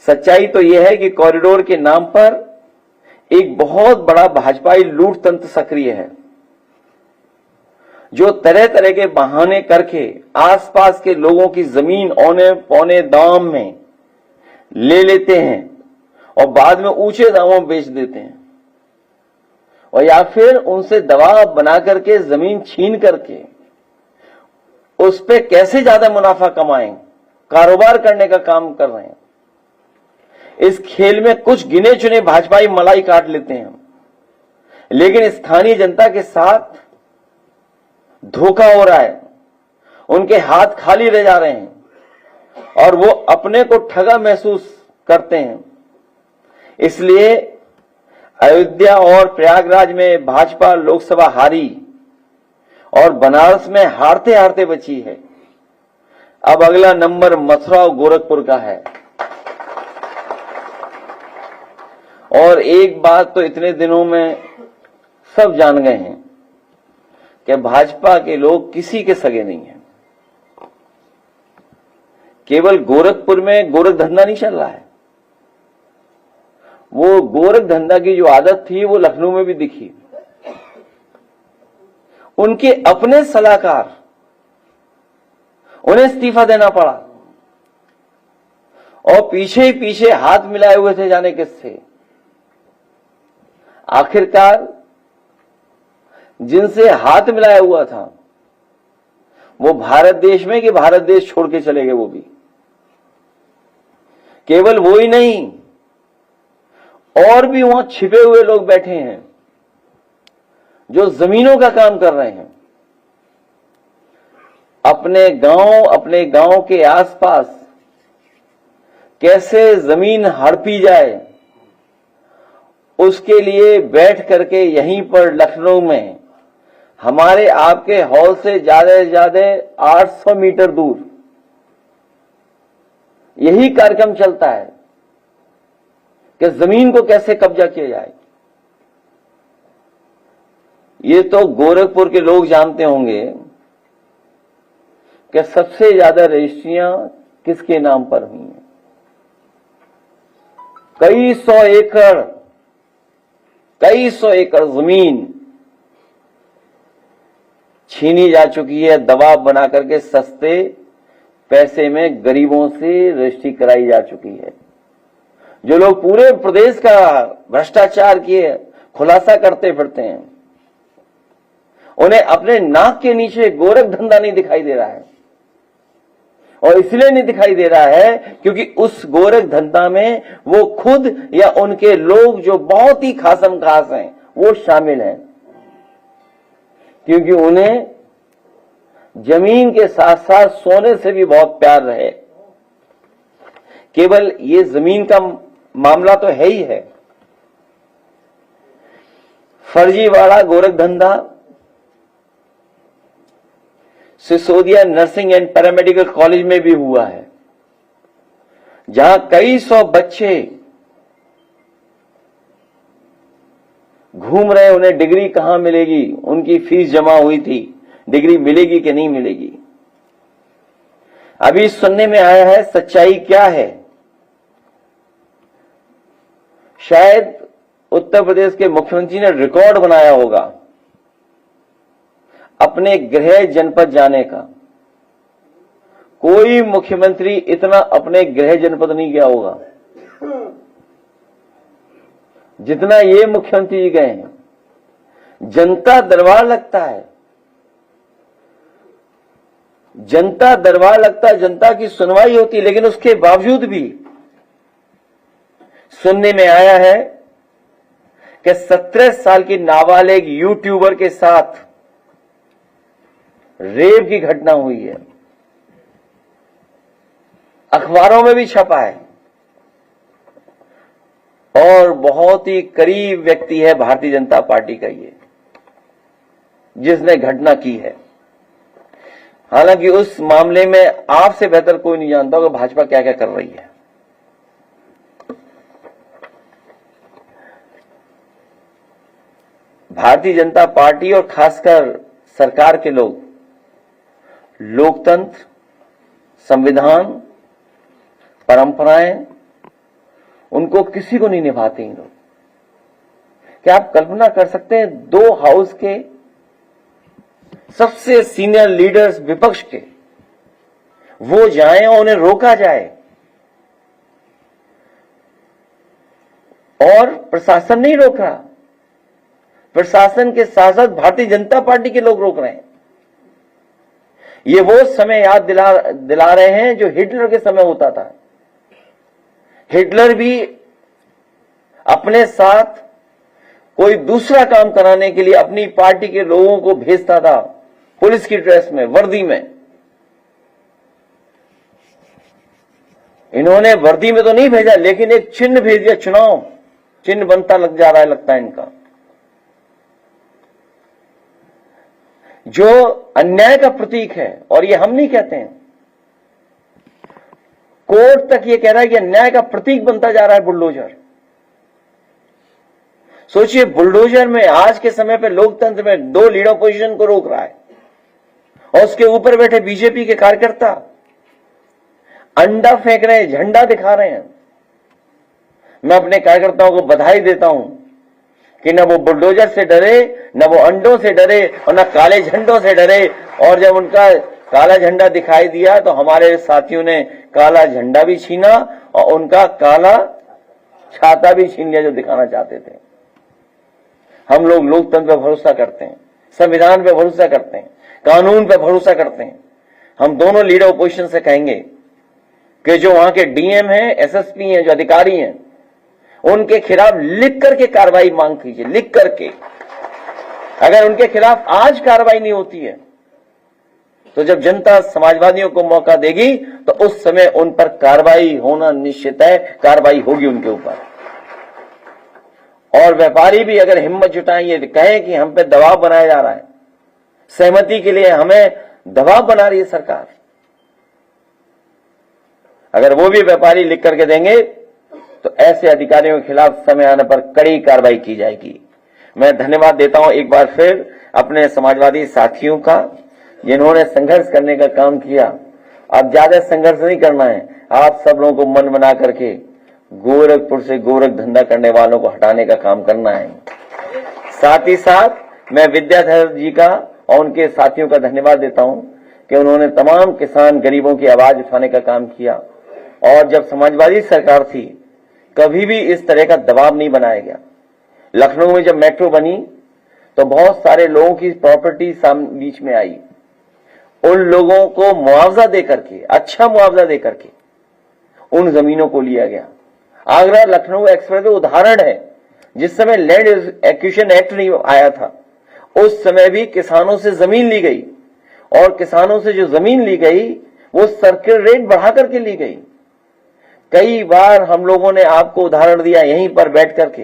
सच्चाई तो यह है कि कॉरिडोर के नाम पर एक बहुत बड़ा भाजपाई लूट तंत्र सक्रिय है, जो तरह तरह के बहाने करके आसपास के लोगों की जमीन औने पौने दाम में ले लेते हैं और बाद में ऊंचे दामों में बेच देते हैं, और या फिर उनसे दबाव बना करके जमीन छीन करके उस पे कैसे ज्यादा मुनाफा कमाएं, कारोबार करने का काम कर रहे हैं। इस खेल में कुछ गिने चुने भाजपाई मलाई काट लेते हैं, लेकिन स्थानीय जनता के साथ धोखा हो रहा है, उनके हाथ खाली रह जा रहे हैं और वो अपने को ठगा महसूस करते हैं। इसलिए अयोध्या और प्रयागराज में भाजपा लोकसभा हारी और बनारस में हारते हारते बची है। अब अगला नंबर मथुरा और गोरखपुर का है। और एक बात तो इतने दिनों में सब जान गए हैं कि भाजपा के लोग किसी के सगे नहीं हैं। केवल गोरखपुर में गोरख धंधा नहीं चल रहा है, वो गोरख धंधा की जो आदत थी वो लखनऊ में भी दिखी। उनके अपने सलाहकार, उन्हें इस्तीफा देना पड़ा और पीछे ही पीछे हाथ मिलाए हुए थे जाने किससे। आखिरकार जिनसे हाथ मिलाया हुआ था वो भारत देश में कि भारत देश छोड़ के चले गए। वो भी केवल वो ही नहीं, और भी वहां छिपे हुए लोग बैठे हैं जो जमीनों का काम कर रहे हैं। अपने गांव के आसपास कैसे जमीन हड़पी जाए उसके लिए बैठ करके यहीं पर लखनऊ में हमारे आपके हॉल से ज्यादा 800 मीटर दूर यही कार्यक्रम चलता है कि जमीन को कैसे कब्जा किया जाए। ये तो गोरखपुर के लोग जानते होंगे कि सबसे ज्यादा रजिस्ट्रियां किसके नाम पर हुई हैं। कई सौ एकड़ जमीन छीनी जा चुकी है, दबाव बना करके सस्ते पैसे में गरीबों से रजिस्ट्री कराई जा चुकी है। जो लोग पूरे प्रदेश का भ्रष्टाचार किए खुलासा करते फिरते हैं, उन्हें अपने नाक के नीचे गोरख धंधा नहीं दिखाई दे रहा है। और इसलिए नहीं दिखाई दे रहा है क्योंकि उस गोरख धंधा में वो खुद या उनके लोग जो बहुत ही खासम खास हैं वो शामिल हैं, क्योंकि उन्हें जमीन के साथ साथ सोने से भी बहुत प्यार रहे। केवल ये जमीन का मामला तो है ही है, फर्जीवाड़ा गोरख धंधा Sisodia nursing and paramedical college में भी हुआ है, जहां कई सौ बच्चे घूम रहे, उन्हें डिग्री कहां मिलेगी, उनकी फीस जमा हुई थी, डिग्री मिलेगी कि नहीं मिलेगी। अभी सुनने में आया है, सच्चाई क्या है, शायद उत्तर प्रदेश के मुख्यमंत्री ने रिकॉर्ड बनाया होगा अपने गृह जनपद जाने का। कोई मुख्यमंत्री इतना अपने गृह जनपद नहीं गया होगा जितना ये मुख्यमंत्री जी गए हैं। जनता दरबार लगता है, जनता दरबार लगता है, जनता की सुनवाई होती है, लेकिन उसके बावजूद भी सुनने में आया है कि 17 साल की नाबालिग यूट्यूबर के साथ रेप की घटना हुई है। अखबारों में भी छपा है और बहुत ही करीब व्यक्ति है भारतीय जनता पार्टी का ये, जिसने घटना की है। हालांकि उस मामले में आपसे बेहतर कोई नहीं जानता कि भाजपा क्या क्या कर रही है। भारतीय जनता पार्टी और खासकर सरकार के लोग लोकतंत्र, संविधान, परंपराएं, उनको किसी को नहीं निभाते इन लोग। क्या आप कल्पना कर सकते हैं, 2 हाउस के सबसे सीनियर लीडर्स विपक्ष के वो जाएं और उन्हें रोका जाए और प्रशासन नहीं रोक रहा, प्रशासन के साथ साथ भारतीय जनता पार्टी के लोग रोक रहे हैं। ये वो समय याद दिला रहे हैं जो हिटलर के समय होता था। हिटलर भी अपने साथ कोई दूसरा काम कराने के लिए अपनी पार्टी के लोगों को भेजता था, पुलिस की ड्रेस में, वर्दी में। इन्होंने वर्दी में तो नहीं भेजा, लेकिन एक चिन्ह भेज दिया, चुनाव चिन्ह बनता लग जा रहा है, लगता है इनका। जो अन्याय का प्रतीक है, और ये हम नहीं कहते हैं, कोर्ट तक ये कह रहा है कि अन्याय का प्रतीक बनता जा रहा है बुलडोजर। सोचिए, बुलडोजर में आज के समय पे लोकतंत्र में 2 लीडर ऑपोजिशन को रोक रहा है, और उसके ऊपर बैठे बीजेपी के कार्यकर्ता अंडा फेंक रहे हैं, झंडा दिखा रहे हैं। मैं अपने कार्यकर्ताओं को बधाई देता हूं कि न वो बुलडोजर से डरे, न वो अंडों से डरे, और न काले झंडों से डरे। और जब उनका काला झंडा दिखाई दिया तो हमारे साथियों ने काला झंडा भी छीना और उनका काला छाता भी छीन लिया जो दिखाना चाहते थे। हम लोग लोकतंत्र पर भरोसा करते हैं, संविधान पर भरोसा करते हैं, कानून पर भरोसा करते हैं। हम दोनों लीडर ओपोजिशन से कहेंगे कि जो वहां के डीएम हैं, एसएसपी हैं, जो अधिकारी हैं, उनके खिलाफ लिख करके कार्रवाई मांग कीजिए, लिख करके। अगर उनके खिलाफ आज कार्रवाई नहीं होती है तो जब जनता समाजवादियों को मौका देगी तो उस समय उन पर कार्रवाई होना निश्चित है, कार्रवाई होगी उनके ऊपर। और व्यापारी भी अगर हिम्मत जुटाएं, ये कहें कि हम पे दबाव बनाया जा रहा है, सहमति के लिए हमें दबाव बना रही है सरकार, अगर वो भी व्यापारी लिख करके देंगे तो ऐसे अधिकारियों के खिलाफ समय आने पर कड़ी कार्रवाई की जाएगी। मैं धन्यवाद देता हूं एक बार फिर अपने समाजवादी साथियों का, जिन्होंने संघर्ष करने का काम किया। अब ज्यादा संघर्ष नहीं करना है, आप सब लोगों को मन बना करके गोरखपुर से गोरख धंधा करने वालों को हटाने का काम करना है। साथ ही साथ मैं विद्याधर जी का और उनके साथियों का धन्यवाद देता हूं कि उन्होंने तमाम किसान गरीबों की आवाज उठाने का काम किया। और जब समाजवादी सरकार थी कभी भी इस तरह का दबाव नहीं बनाया गया। लखनऊ में जब मेट्रो बनी तो बहुत सारे लोगों की प्रॉपर्टी बीच में आई, उन लोगों को मुआवजा देकर के, अच्छा मुआवजा देकर के उन जमीनों को लिया गया। आगरा लखनऊ एक्सप्रेस उदाहरण है, जिस समय लैंड एक्विजिशन एक्ट नहीं आया था उस समय भी किसानों से जमीन ली गई, और किसानों से जो जमीन ली गई वो सर्किल रेट बढ़ा करके ली गई। कई बार हम लोगों ने आपको उदाहरण दिया यहीं पर बैठ करके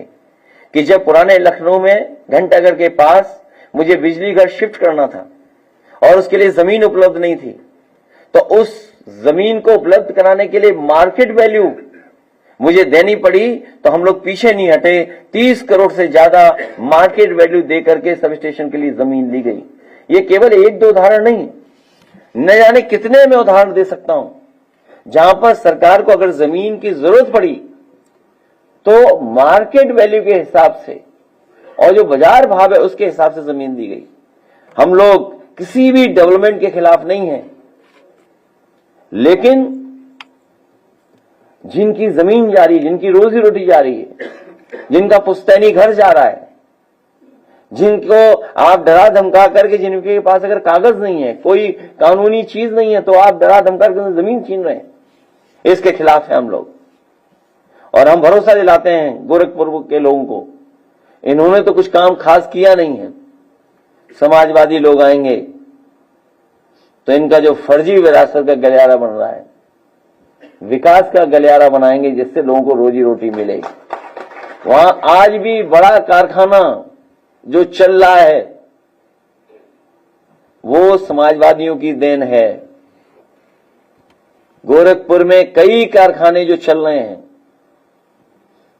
कि जब पुराने लखनऊ में घंटाघर के पास मुझे बिजली घर शिफ्ट करना था और उसके लिए जमीन उपलब्ध नहीं थी, तो उस जमीन को उपलब्ध कराने के लिए मार्केट वैल्यू मुझे देनी पड़ी, तो हम लोग पीछे नहीं हटे, 30 करोड़ से ज्यादा मार्केट वैल्यू दे करके सब स्टेशन के लिए जमीन ली गई। ये केवल 1-2 उदाहरण नहीं, न जाने कितने मैं उदाहरण दे सकता हूं जहां पर सरकार को अगर जमीन की जरूरत पड़ी तो मार्केट वैल्यू के हिसाब से और जो बाजार भाव है उसके हिसाब से जमीन दी गई। हम लोग किसी भी डेवलपमेंट के खिलाफ नहीं है, लेकिन जिनकी जमीन जा रही है, जिनकी रोजी रोटी जा रही है, जिनका पुश्तैनी घर जा रहा है, जिनको आप डरा धमका करके, जिनके पास अगर कागज नहीं है, कोई कानूनी चीज नहीं है, तो आप डरा धमका करके जमीन छीन रहे हैं, इसके खिलाफ है हम लोग। और हम भरोसा दिलाते हैं गोरखपुर के लोगों को, इन्होंने तो कुछ काम खास किया नहीं है। समाजवादी लोग आएंगे तो इनका जो फर्जी विरासत का गलियारा बन रहा है, विकास का गलियारा बनाएंगे जिससे लोगों को रोजी रोटी मिलेगी। वहां आज भी बड़ा कारखाना जो चल रहा है वो समाजवादियों की देन है। गोरखपुर में कई कारखाने जो चल रहे हैं,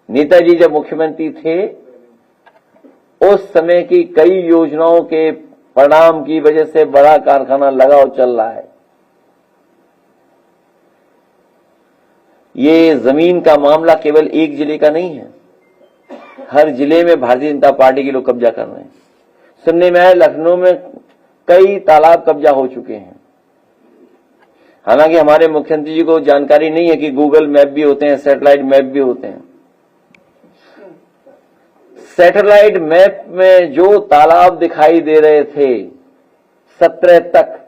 नेताजी जब मुख्यमंत्री थे उस समय की कई योजनाओं के परिणाम की वजह से बड़ा कारखाना लगा और चल रहा है। ये जमीन का मामला केवल एक जिले का नहीं है, हर जिले में भारतीय जनता पार्टी के लोग कब्जा कर रहे हैं। सुनने में आया लखनऊ में कई तालाब कब्जा हो चुके हैं। हालांकि हमारे मुख्यमंत्री जी को जानकारी नहीं है कि गूगल मैप भी होते हैं, सैटेलाइट मैप भी होते हैं। सैटेलाइट मैप में जो तालाब दिखाई दे रहे थे 17 तक,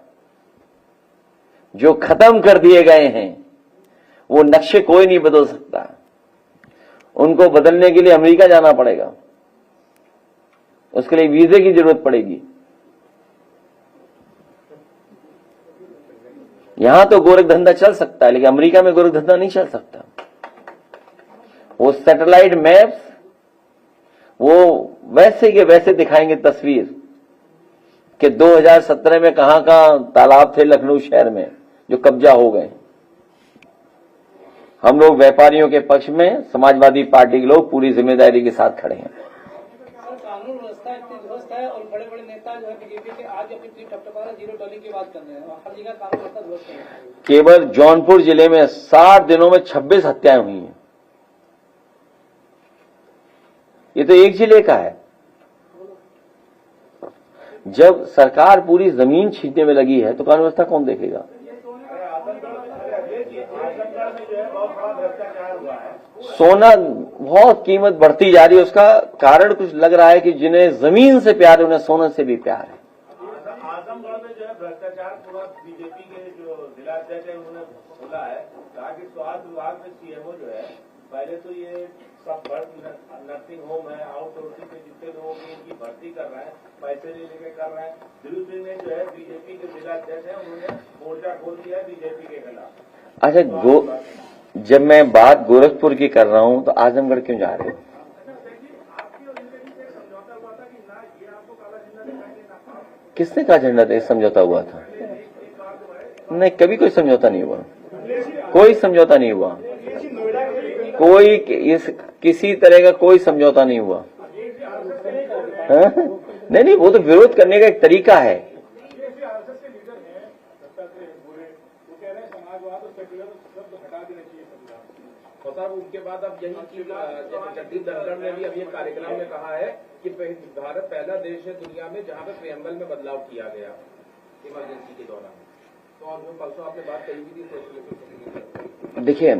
जो खत्म कर दिए गए हैं, वो नक्शे कोई नहीं बदल सकता। उनको बदलने के लिए अमेरिका जाना पड़ेगा, उसके लिए वीजे की जरूरत पड़ेगी। यहां तो गोरख धंधा चल सकता है, लेकिन अमेरिका में गोरख धंधा नहीं चल सकता। वो सैटेलाइट मैप्स वो वैसे के वैसे दिखाएंगे तस्वीर कि 2017 में कहां कहां तालाब थे लखनऊ शहर में जो कब्जा हो गए। हम लोग व्यापारियों के पक्ष में, समाजवादी पार्टी के लोग पूरी जिम्मेदारी के साथ खड़े हैं। कानून व्यवस्था इतनी ध्वस्त है और बड़े बड़े नेता जो है बीजेपी के आज अपनी ट्वीट टपटपा जीरो टॉलिंग की बात कर रहे हैं और हर जगह कानून व्यवस्था ध्वस्त है। केवल जौनपुर जिले में 60 दिनों में 26 हत्याएं हुई हैं। ये तो एक जिले का है। जब सरकार पूरी जमीन छीनने में लगी है तो कानून व्यवस्था कौन देखेगा? सोना बहुत कीमत बढ़ती जा रही है, उसका कारण कुछ लग रहा है कि जिन्हें जमीन से प्यार है उन्हें सोने से भी प्यार है। आजमगढ़ में जो है भ्रष्टाचार पूरा बीजेपी के जो जिलाध्यक्ष है उन्होंने बोला है, कहा कि स्वास्थ्य विभाग में सीएमओ जो है पहले तो ये सब नर्सिंग होम है, आउटसोर्सिंग पे जितने लोगों की इनकी भर्ती कर रहे हैं, पैसे ले लेके कर रहे हैं। दिलीप सिंह ने जो है बीजेपी के जिलाध्यक्ष है उन्होंने मोर्चा खोल दिया है बीजेपी के खिलाफ। अच्छा, जब मैं बात गोरखपुर की कर रहा हूं तो आजमगढ़ क्यों जा रहे हो? किसने कहा झंडा समझौता हुआ था? नहीं, कभी कोई समझौता नहीं हुआ, कोई समझौता नहीं हुआ, कोई किसी तरह का कोई समझौता नहीं हुआ। नहीं, वो तो विरोध करने का एक तरीका है। उनके बाद अब यही की जगदीप धनखड़ ने भी अभी एक कार्यक्रम में कहा है कि भारत पहला देश है दुनिया में जहां पे प्रियम्बल में बदलाव किया गया इमरजेंसी के दौरान। तो और जो परसों आपने बात कही भी थी, देखिए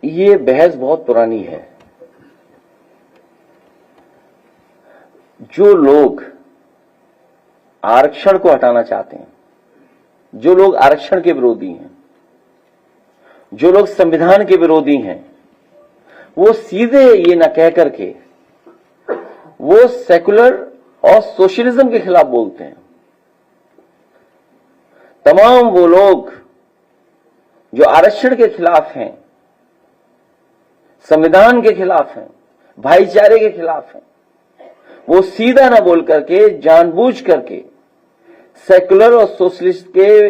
ये बहस बहुत पुरानी है। जो लोग आरक्षण को हटाना चाहते हैं, जो लोग आरक्षण के विरोधी हैं, जो लोग संविधान के विरोधी हैं, वो सीधे ये न कह करके वो सेकुलर और सोशलिज्म के खिलाफ बोलते हैं। तमाम वो लोग जो आरक्षण के खिलाफ हैं, संविधान के खिलाफ हैं, भाईचारे के खिलाफ हैं, वो सीधा ना बोल करके जानबूझ करके सेकुलर और सोशलिस्ट के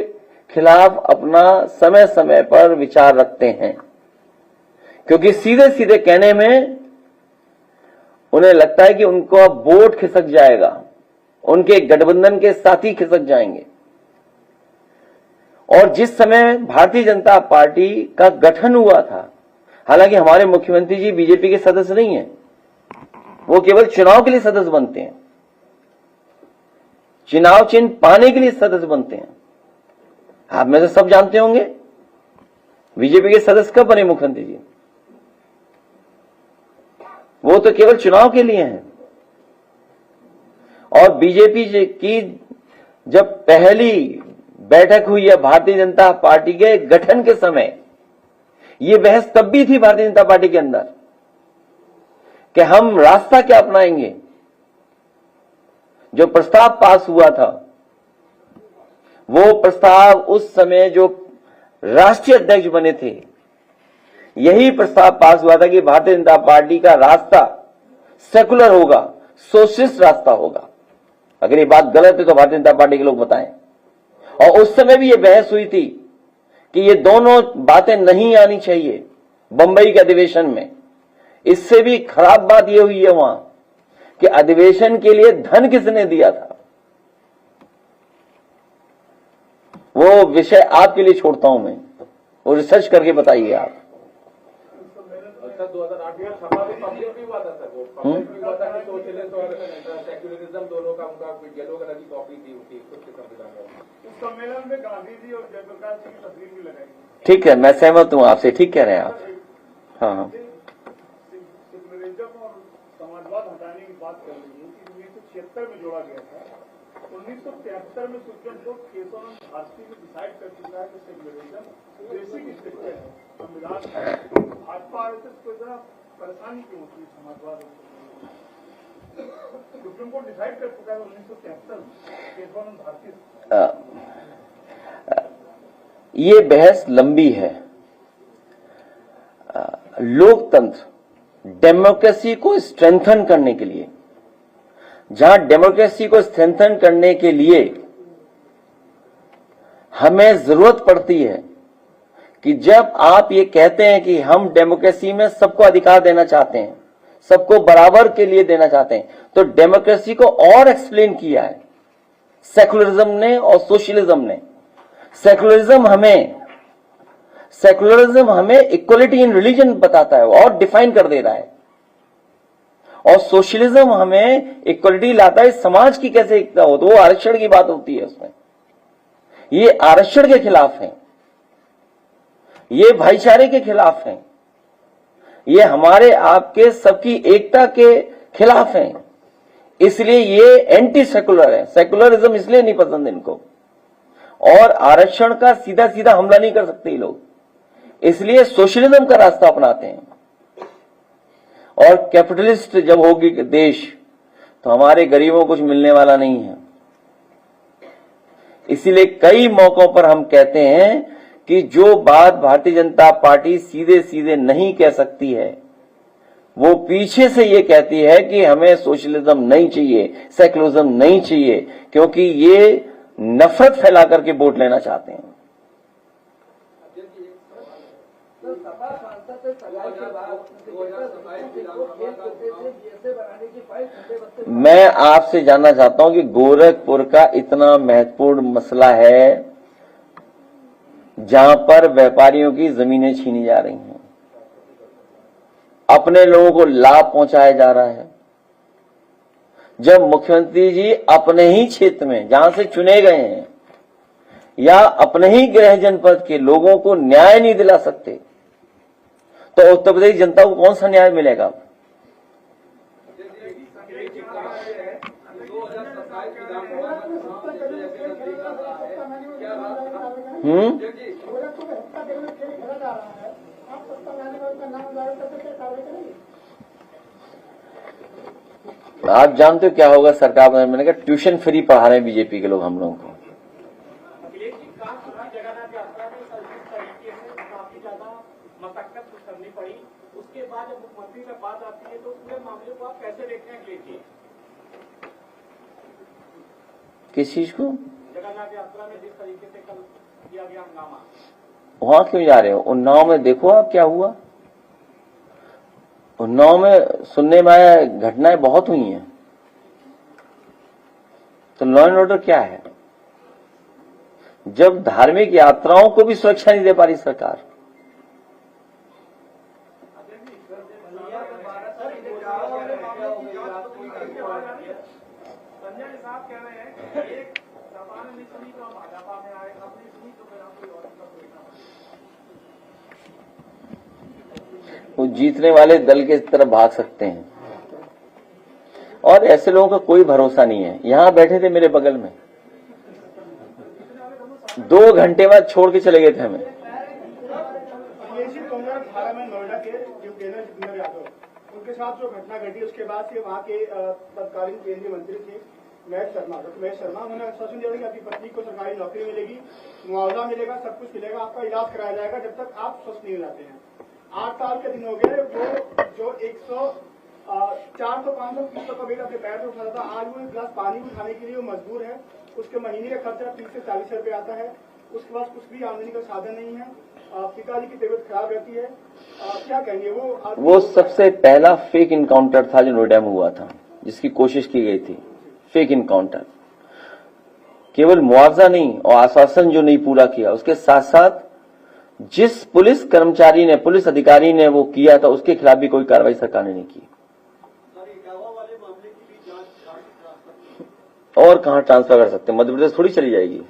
खिलाफ अपना समय समय पर विचार रखते हैं, क्योंकि सीधे सीधे कहने में उन्हें लगता है कि उनको अब वोट खिसक जाएगा, उनके गठबंधन के साथी खिसक जाएंगे। और जिस समय भारतीय जनता पार्टी का गठन हुआ था, हालांकि हमारे मुख्यमंत्री जी बीजेपी के सदस्य नहीं हैं, वो केवल चुनाव के लिए सदस्य बनते हैं, चुनाव चिन्ह पाने के लिए सदस्य बनते हैं। आप में से सब जानते होंगे बीजेपी के सदस्य कब बने मुख्यमंत्री जी? वो तो केवल चुनाव के लिए हैं। और बीजेपी की जब पहली बैठक हुई है भारतीय जनता पार्टी के गठन के समय, ये बहस तब भी थी भारतीय जनता पार्टी के अंदर कि हम रास्ता क्या अपनाएंगे। जो प्रस्ताव पास हुआ था, वो प्रस्ताव उस समय जो राष्ट्रीय अध्यक्ष बने थे, यही प्रस्ताव पास हुआ था कि भारतीय जनता पार्टी का रास्ता सेकुलर होगा, सोशलिस्ट रास्ता होगा। अगर ये बात गलत है तो भारतीय जनता पार्टी के लोग बताएं। और उस समय भी ये बहस हुई थी कि ये दोनों बातें नहीं आनी चाहिए बंबई के अधिवेशन में। इससे भी खराब बात ये हुई है वहां कि अधिवेशन के लिए धन किसने दिया था, वो विषय आपके लिए छोड़ता हूं मैं, वो रिसर्च करके बताइए आप। 2008 में सभा में पब्लिक भी हुआ था सर, वो पब्लिक भी हुआ था कि सोशलिस्ट और सेक्युलरिज्म दोनों का उनका येलो कलर की कॉपी थी उनकी खुद के संविधान में। उस सम्मेलन में गांधी जी और जयप्रकाश जी की तस्वीर भी लगाई। ठीक है, मैं सहमत हूं आपसे, ठीक कह रहे हैं आप। हाँ, सेक्युलरिज्म और समाजवाद हटाने की बात कर रही है कि 1976 में जोड़ा गया था 1973 में सुप्रीम कोर्ट केसों में भारतीय में डिसाइड कर चुका है कि सेक्युलरिज्म बेसिक स्ट्रक्चर है संविधान का। भाजपा आरएसएस को इतना परेशानी क्यों होती है समाजवाद? सुप्रीम कोर्ट डिसाइड कर चुका है 1973 केसों में भारतीय। ये बहस लंबी है। लोकतंत्र डेमोक्रेसी को स्ट्रेंथन करने के लिए, जहां डेमोक्रेसी को स्ट्रेंथन करने के लिए हमें जरूरत पड़ती है कि जब आप ये कहते हैं कि हम डेमोक्रेसी में सबको अधिकार देना चाहते हैं, सबको बराबर के लिए देना चाहते हैं, तो डेमोक्रेसी को और एक्सप्लेन किया है सेकुलरिज्म ने और सोशलिज्म ने। सेकुलरिज्म हमें इक्वलिटी इन रिलीजन बताता है और डिफाइन कर दे रहा है, और सोशलिज्म हमें इक्वलिटी लाता है समाज की कैसे एकता हो, तो वो आरक्षण की बात होती है उसमें। ये आरक्षण के खिलाफ है, ये भाईचारे के खिलाफ है, ये हमारे आपके सबकी एकता के खिलाफ है। इसलिए ये एंटी सेकुलर है। सेकुलरिज्म इसलिए नहीं पसंद इनको, और आरक्षण का सीधा सीधा हमला नहीं कर सकते लोग, इसलिए सोशलिज्म का रास्ता अपनाते हैं। और कैपिटलिस्ट जब होगी देश, तो हमारे गरीबों को कुछ मिलने वाला नहीं है। इसीलिए कई मौकों पर हम कहते हैं कि जो बात भारतीय जनता पार्टी सीधे सीधे नहीं कह सकती है, वो पीछे से ये कहती है कि हमें सोशलिज्म नहीं चाहिए, सेकुलरिज्म नहीं चाहिए, क्योंकि ये नफरत फैला करके वोट लेना चाहते हैं। मैं आपसे जानना चाहता हूं कि गोरखपुर का इतना महत्वपूर्ण मसला है जहां पर व्यापारियों की जमीनें छीनी जा रही हैं, अपने लोगों को लाभ पहुंचाया जा रहा है, जब मुख्यमंत्री जी अपने ही क्षेत्र में जहां से चुने गए हैं या अपने ही गृह जनपद के लोगों को न्याय नहीं दिला सकते, तो उत्तर प्रदेश जनता को कौन सा न्याय मिलेगा? आप जानते हो क्या होगा सरकार में? मैंने कहा ट्यूशन फ्री पढ़ा रहे हैं बीजेपी के लोग हम लोगों को। उसके बाद जब मुख्यमंत्री का बात आती है तो पूरे मामले को आप कैसे देखते हैं? किस चीज को? जगन्नाथ यात्रा में जिस तरीके से कल किया गया हंगामा, वहां क्यों जा रहे हो? उन्नाव में देखो आप क्या हुआ। उन्नाव में सुनने में आया घटनाएं बहुत हुई हैं, तो लॉ एंड ऑर्डर क्या है? जब धार्मिक यात्राओं को भी सुरक्षा नहीं दे पा रही सरकार। संजय साहब कह रहे हैं कि एक सपा ने सुनी तो भाजपा में आए, अपनी सुनी तो फिर कोई और वो जीतने वाले दल के तरफ भाग सकते हैं, और ऐसे लोगों का कोई भरोसा नहीं है। यहां बैठे थे मेरे बगल में, 2 घंटे बाद छोड़ के चले गए थे हमें। 2018 में नोएडा के जो जितेंद्र यादव, उनके साथ जो घटना घटी उसके बाद से वहाँ के तत्कालीन केंद्रीय मंत्री थे महेश शर्मा, उन्होंने आश्वासन दिया कि आपकी पत्नी को सरकारी नौकरी मिलेगी, मुआवजा मिलेगा, सब कुछ मिलेगा, आपका इलाज कराया जाएगा जब तक आप स्वस्थ नहीं हो जाते हैं। 8 साल के दिन हो गए, वो जो 400-500 का वेट अपने पैर पे उठाता था, आज वो एक गिलास पानी भी खाने के लिए वो मजबूर है। उसके महीने का खर्चा 30 से 40 रुपए आता है, उसके पास कुछ भी आमदनी का साधन नहीं है, पिताजी की तबीयत खराब रहती है। क्या कहेंगे? वो सबसे पहला फेक इनकाउंटर था जो नोएडा में हुआ था, जिसकी कोशिश की गई थी। फेक इनकाउंटर, केवल मुआवजा नहीं और आश्वासन जो नहीं पूरा किया, उसके साथ साथ जिस पुलिस कर्मचारी ने, पुलिस अधिकारी ने वो किया था, उसके खिलाफ भी कोई कार्रवाई सरकार ने नहीं की। और कहां ट्रांसफर कर सकते? मध्य प्रदेश थोड़ी चली जाएगी।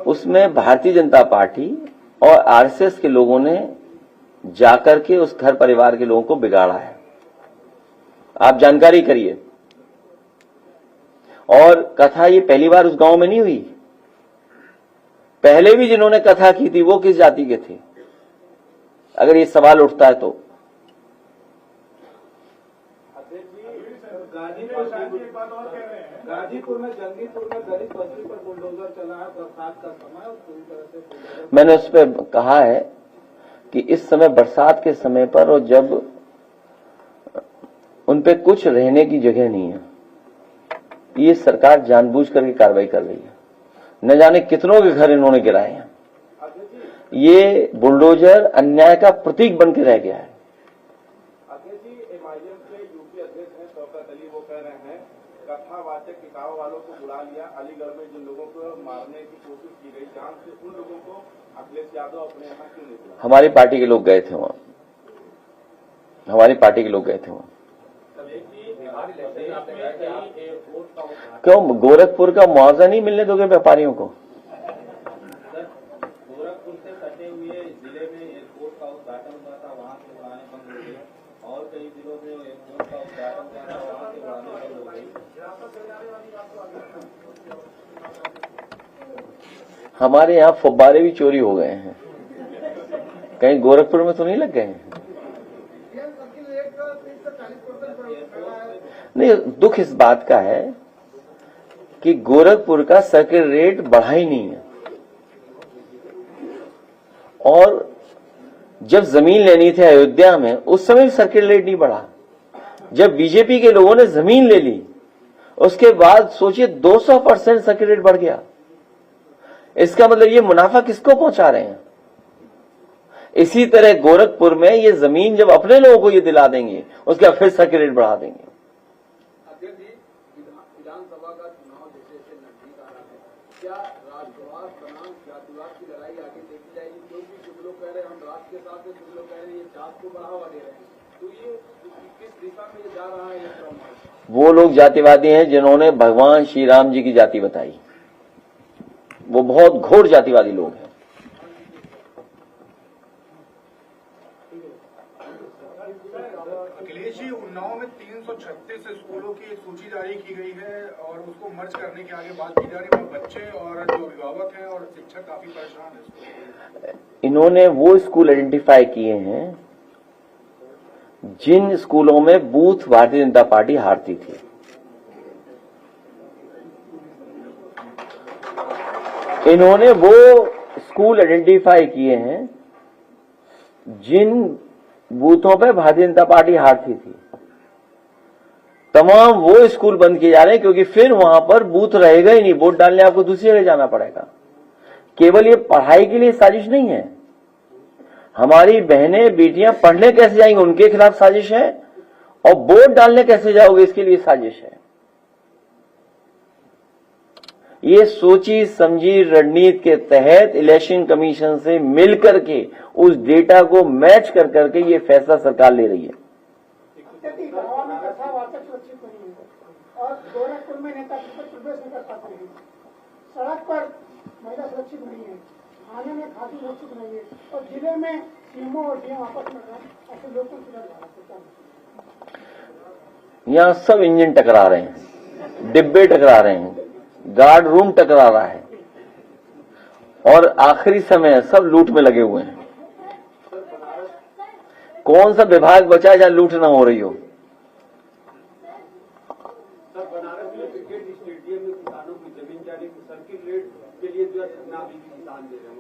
उसमें भारतीय जनता पार्टी और आरएसएस के लोगों ने जाकर के उस घर परिवार के लोगों को बिगाड़ा है। आप जानकारी करिए। और कथा ये पहली बार उस गांव में नहीं हुई, पहले भी जिन्होंने कथा की थी वो किस जाति के थे, अगर ये सवाल उठता है तो। गाजीपुर में जंगीपुर में गरीब बस्ती पर बुलडोजर चला है बरसात का समय और पूरी तरह से मैंने उस पर कहा है कि इस समय बरसात के समय पर और जब उन पे कुछ रहने की जगह नहीं है, ये सरकार जानबूझ करके कार्रवाई कर रही है। न जाने कितनों के घर इन्होंने गिराए हैं। ये बुलडोजर अन्याय का प्रतीक बन के रह गया है। यूपी अध्यक्ष हैं शौकत अली, वो कह रहे हैं कथावाचक किताब वालों को बुला लिया। अलीगढ़ में जिन लोगों को मारने की कोशिश की गई जान से, उन लोगों को अखिलेश यादव अपने यहाँ क्यों नहीं बुलाया? हमारी पार्टी के लोग गए थे वहां, हमारी पार्टी के लोग गए थे वहां। क्यों गोरखपुर का मुआवजा नहीं मिलने दोगे व्यापारियों को? गोरखपुर से सटे हुए जिले में एयरपोर्ट का उद्घाटन हुआ था, वहां से उड़ानें बंद हो गई, और कई जिलों में एयरपोर्ट का उद्घाटन हुआ था, वहां से उड़ानें बंद हो गई। हमारे यहाँ फुब्बारे भी चोरी हो गए हैं, कहीं गोरखपुर में तो नहीं लग गए हैं? नहीं, दुख इस बात का है कि गोरखपुर का सर्किट रेट बढ़ा ही नहीं है। और जब जमीन लेनी थी अयोध्या में, उस समय भी सर्किट रेट नहीं बढ़ा। जब बीजेपी के लोगों ने जमीन ले ली, उसके बाद सोचिए 200% सर्किट रेट बढ़ गया। इसका मतलब ये मुनाफा किसको पहुंचा रहे हैं? इसी तरह गोरखपुर में ये जमीन जब अपने लोगों को ये दिला देंगे, उसके बाद फिर सर्किट रेट बढ़ा देंगे। विधानसभा का चुनाव जैसे नजदीक आ रहा है, क्या राष्ट्रवाद बनाम जातिवाद की लड़ाई आगे देखी जाएगी? क्योंकि कुछ लोग कह रहे हैं हम राष्ट्र के साथ हैं, कुछ लोग कह रहे हैं ये जात को बढ़ावा दे रहे हैं, तो ये किस दिशा में ये जा रहा है? ये क्रम वो लोग जातिवादी हैं जिन्होंने भगवान श्री राम जी की जाति बताई, वो बहुत घोर जातिवादी लोग हैं। अखिलेश जी, उन्नाव में 336 स्कूलों की एक सूची जारी की गई है और उसको मर्ज करने के आगे बात की जा रही है। बच्चे और जो अभिभावक हैं और शिक्षक काफी परेशान हैं। इन्होंने वो स्कूल आइडेंटिफाई किए हैं जिन स्कूलों में बूथ भारतीय जनता पार्टी हारती थी। इन्होंने वो स्कूल आइडेंटिफाई किए हैं जिन बूथों पे भारतीय जनता पार्टी हारती थी। तमाम वो स्कूल बंद किए जा रहे हैं क्योंकि फिर वहां पर बूथ रहेगा ही नहीं, वोट डालने आपको दूसरी जगह जाना पड़ेगा। केवल ये पढ़ाई के लिए साजिश नहीं है, हमारी बहनें बेटियां पढ़ने कैसे जाएंगी उनके खिलाफ साजिश है, और वोट डालने कैसे जाओगे इसके लिए साजिश है। ये सोची समझी रणनीति के तहत इलेक्शन कमीशन से मिलकर के उस डेटा को मैच कर करके ये फैसला सरकार ले रही है। और गोरखपुर में नेता प्रवेश नहीं कर पाते हैं, सड़क पर महिला सुरक्षित नहीं है, थाने में खाती सुरक्षित नहीं है, और जिले में सीएमओ और डीएम आपस में ऐसे लोगों की यहाँ सब इंजन टकरा रहे हैं, डिब्बे टकरा रहे हैं, गार्ड रूम टकरा रहा है, और आखिरी समय सब लूट में लगे हुए हैं। कौन सा विभाग बचा है जहां लूट ना हो रही हो? बनारस में क्रिकेट स्टेडियम में किसानों की जमीन जाने की सर्किट रेट के लिए जो है किसान दे रहे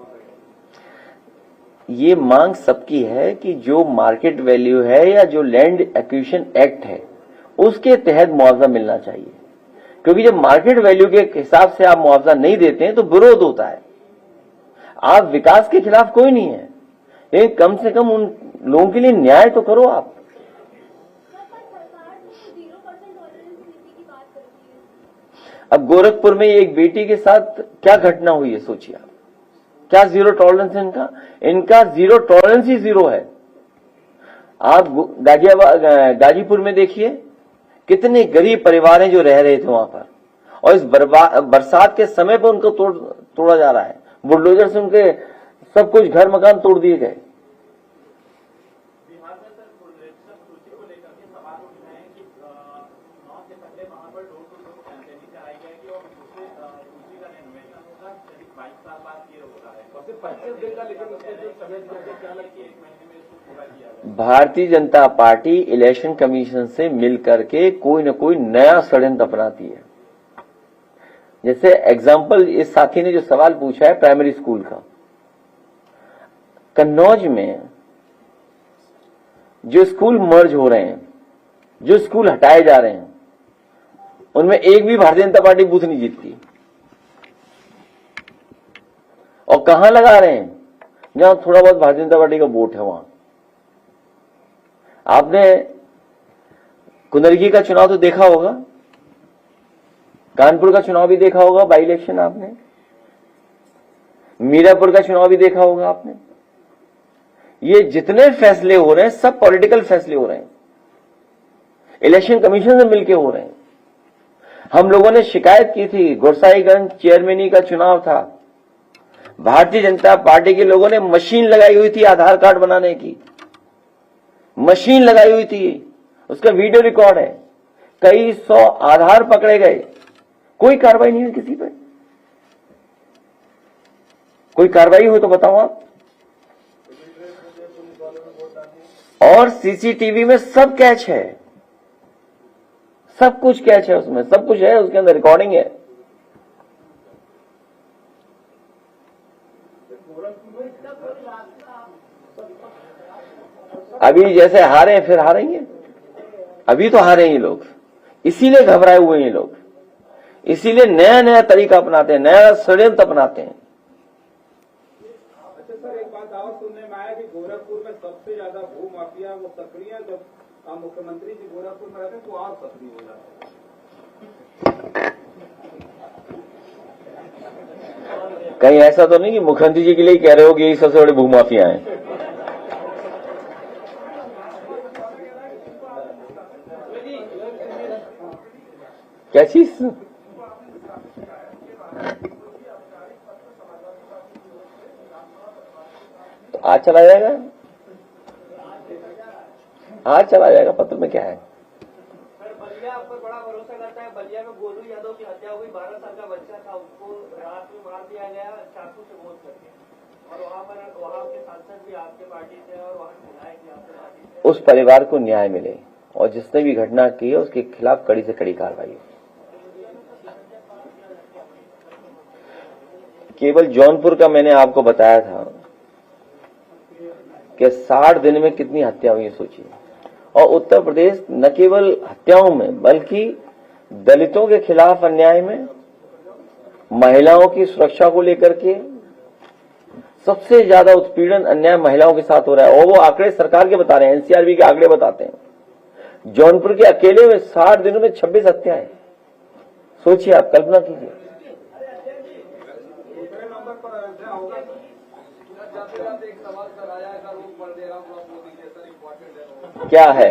हैं। ये मांग सबकी है कि जो मार्केट वैल्यू है या जो लैंड एक्विजिशन एक्ट है उसके तहत मुआवजा मिलना चाहिए, क्योंकि जब मार्केट वैल्यू के हिसाब से आप मुआवजा नहीं देते हैं तो विरोध होता है। आप विकास के खिलाफ कोई नहीं है, लेकिन कम से कम उन लोगों के लिए न्याय तो करो आप। अब गोरखपुर में एक बेटी के साथ क्या घटना हुई है सोचिए आप, क्या जीरो टॉलरेंस है इनका जीरो टॉलरेंस ही जीरो है। आप गाजीपुर में देखिए कितने गरीब परिवार हैं जो रह रहे थे वहां पर, और इस बरसात के समय पर उनको तोड़ा जा रहा है, बुलडोजर से उनके सब कुछ घर मकान तोड़ दिए गए। अपने वहाँ पर डोर टू डोर कैंपेनिंग कराई जाएगी और उससे दूसरी का रेनोवेशन होगा, करीब 22 साल बाद ये होता है। और सिर्फ 25 दिन का, लेकिन उसके जो समय दिया गया क्या लगता है 1 महीने में इसको पूरा किया जाए। Bharatiya Janata party election commission से मिल करके कोई न कोई नया षड्यंत्र अपनाती है। जैसे एग्जाम्पल इस साथी ने जो सवाल पूछा है प्राइमरी स्कूल का, कन्नौज में जो स्कूल मर्ज हो रहे हैं, जो स्कूल हटाए जा रहे हैं, उनमें एक भी भारतीय जनता पार्टी बूथ नहीं जीतती। और कहां लगा रहे हैं? जहां थोड़ा बहुत भारतीय जनता पार्टी का वोट है वहां। आपने कुंदरगी का चुनाव तो देखा होगा, कानपुर का चुनाव भी देखा होगा, बाई इलेक्शन आपने, मीरापुर का चुनाव भी देखा होगा आपने। ये जितने फैसले हो रहे हैं सब पॉलिटिकल फैसले हो रहे हैं, इलेक्शन कमीशन से मिलकर हो रहे हैं। हम लोगों ने शिकायत की थी, गोसाईगंज चेयरमैनी का चुनाव था, भारतीय जनता पार्टी के लोगों ने मशीन लगाई हुई थी आधार कार्ड बनाने की, मशीन लगाई हुई थी, उसका वीडियो रिकॉर्ड है। कई 100 आधार पकड़े गए, कोई कार्रवाई नहीं हुई किसी पर। कोई कार्रवाई हो तो बताओ आप। और सीसीटीवी में सब कैच है, सब कुछ कैच है, उसमें सब कुछ है, उसके अंदर रिकॉर्डिंग है। अभी जैसे हारे फिर हारेंगे, अभी तो हारे ये लोग, इसीलिए घबराए हुए हैं लोग, इसीलिए नया नया तरीका अपनाते हैं, नया षड्यंत्र अपनाते हैं। अच्छा सर, एक बात और सुनने में आया कि गोरखपुर में सबसे ज्यादा भू माफिया वो सक्रिय है। जब मुख्यमंत्री जी गोरखपुर में रहते हैं तो और सक्रिय हो जाते हैं। कहीं ऐसा तो नहीं कि मुख्यमंत्री जी के लिए कह रहे हो कि यही सबसे बड़े भूमाफिया हैं? क्या चीज? तो आज चला जाएगा, आज चला जाएगा, पत्र में क्या है? सर, बलिया आप पर बड़ा भरोसा करता है। बलिया में गोलू यादव की हत्या हुई, 12 साल का बच्चा था, उसको रात में मार दिया गया चाकू से गोद करके, और वहाँ के सांसद भी आपके पार्टी से और वहाँ के विधायक भी आपके पार्टी से। उस परिवार को न्याय मिले और जिसने भी घटना की है उसके खिलाफ कड़ी से कड़ी कार्रवाई हो। केवल जौनपुर का मैंने आपको बताया था कि 60 दिन में कितनी हत्या हुई सोचिए। और उत्तर प्रदेश न केवल हत्याओं में बल्कि दलितों के खिलाफ अन्याय में, महिलाओं की सुरक्षा को लेकर के सबसे ज्यादा उत्पीड़न अन्याय महिलाओं के साथ हो रहा है। और वो आंकड़े सरकार के बता रहे हैं, एनसीआरबी के आंकड़े बताते हैं। जौनपुर के अकेले में 60 दिनों में 26 हत्याएं। सोचिए आप, कल्पना कीजिए। एक सवाल सर आया है, वो पढ़ दे रहा हूँ मोदी जी, सर इम्पोर्टेंट है। क्या है?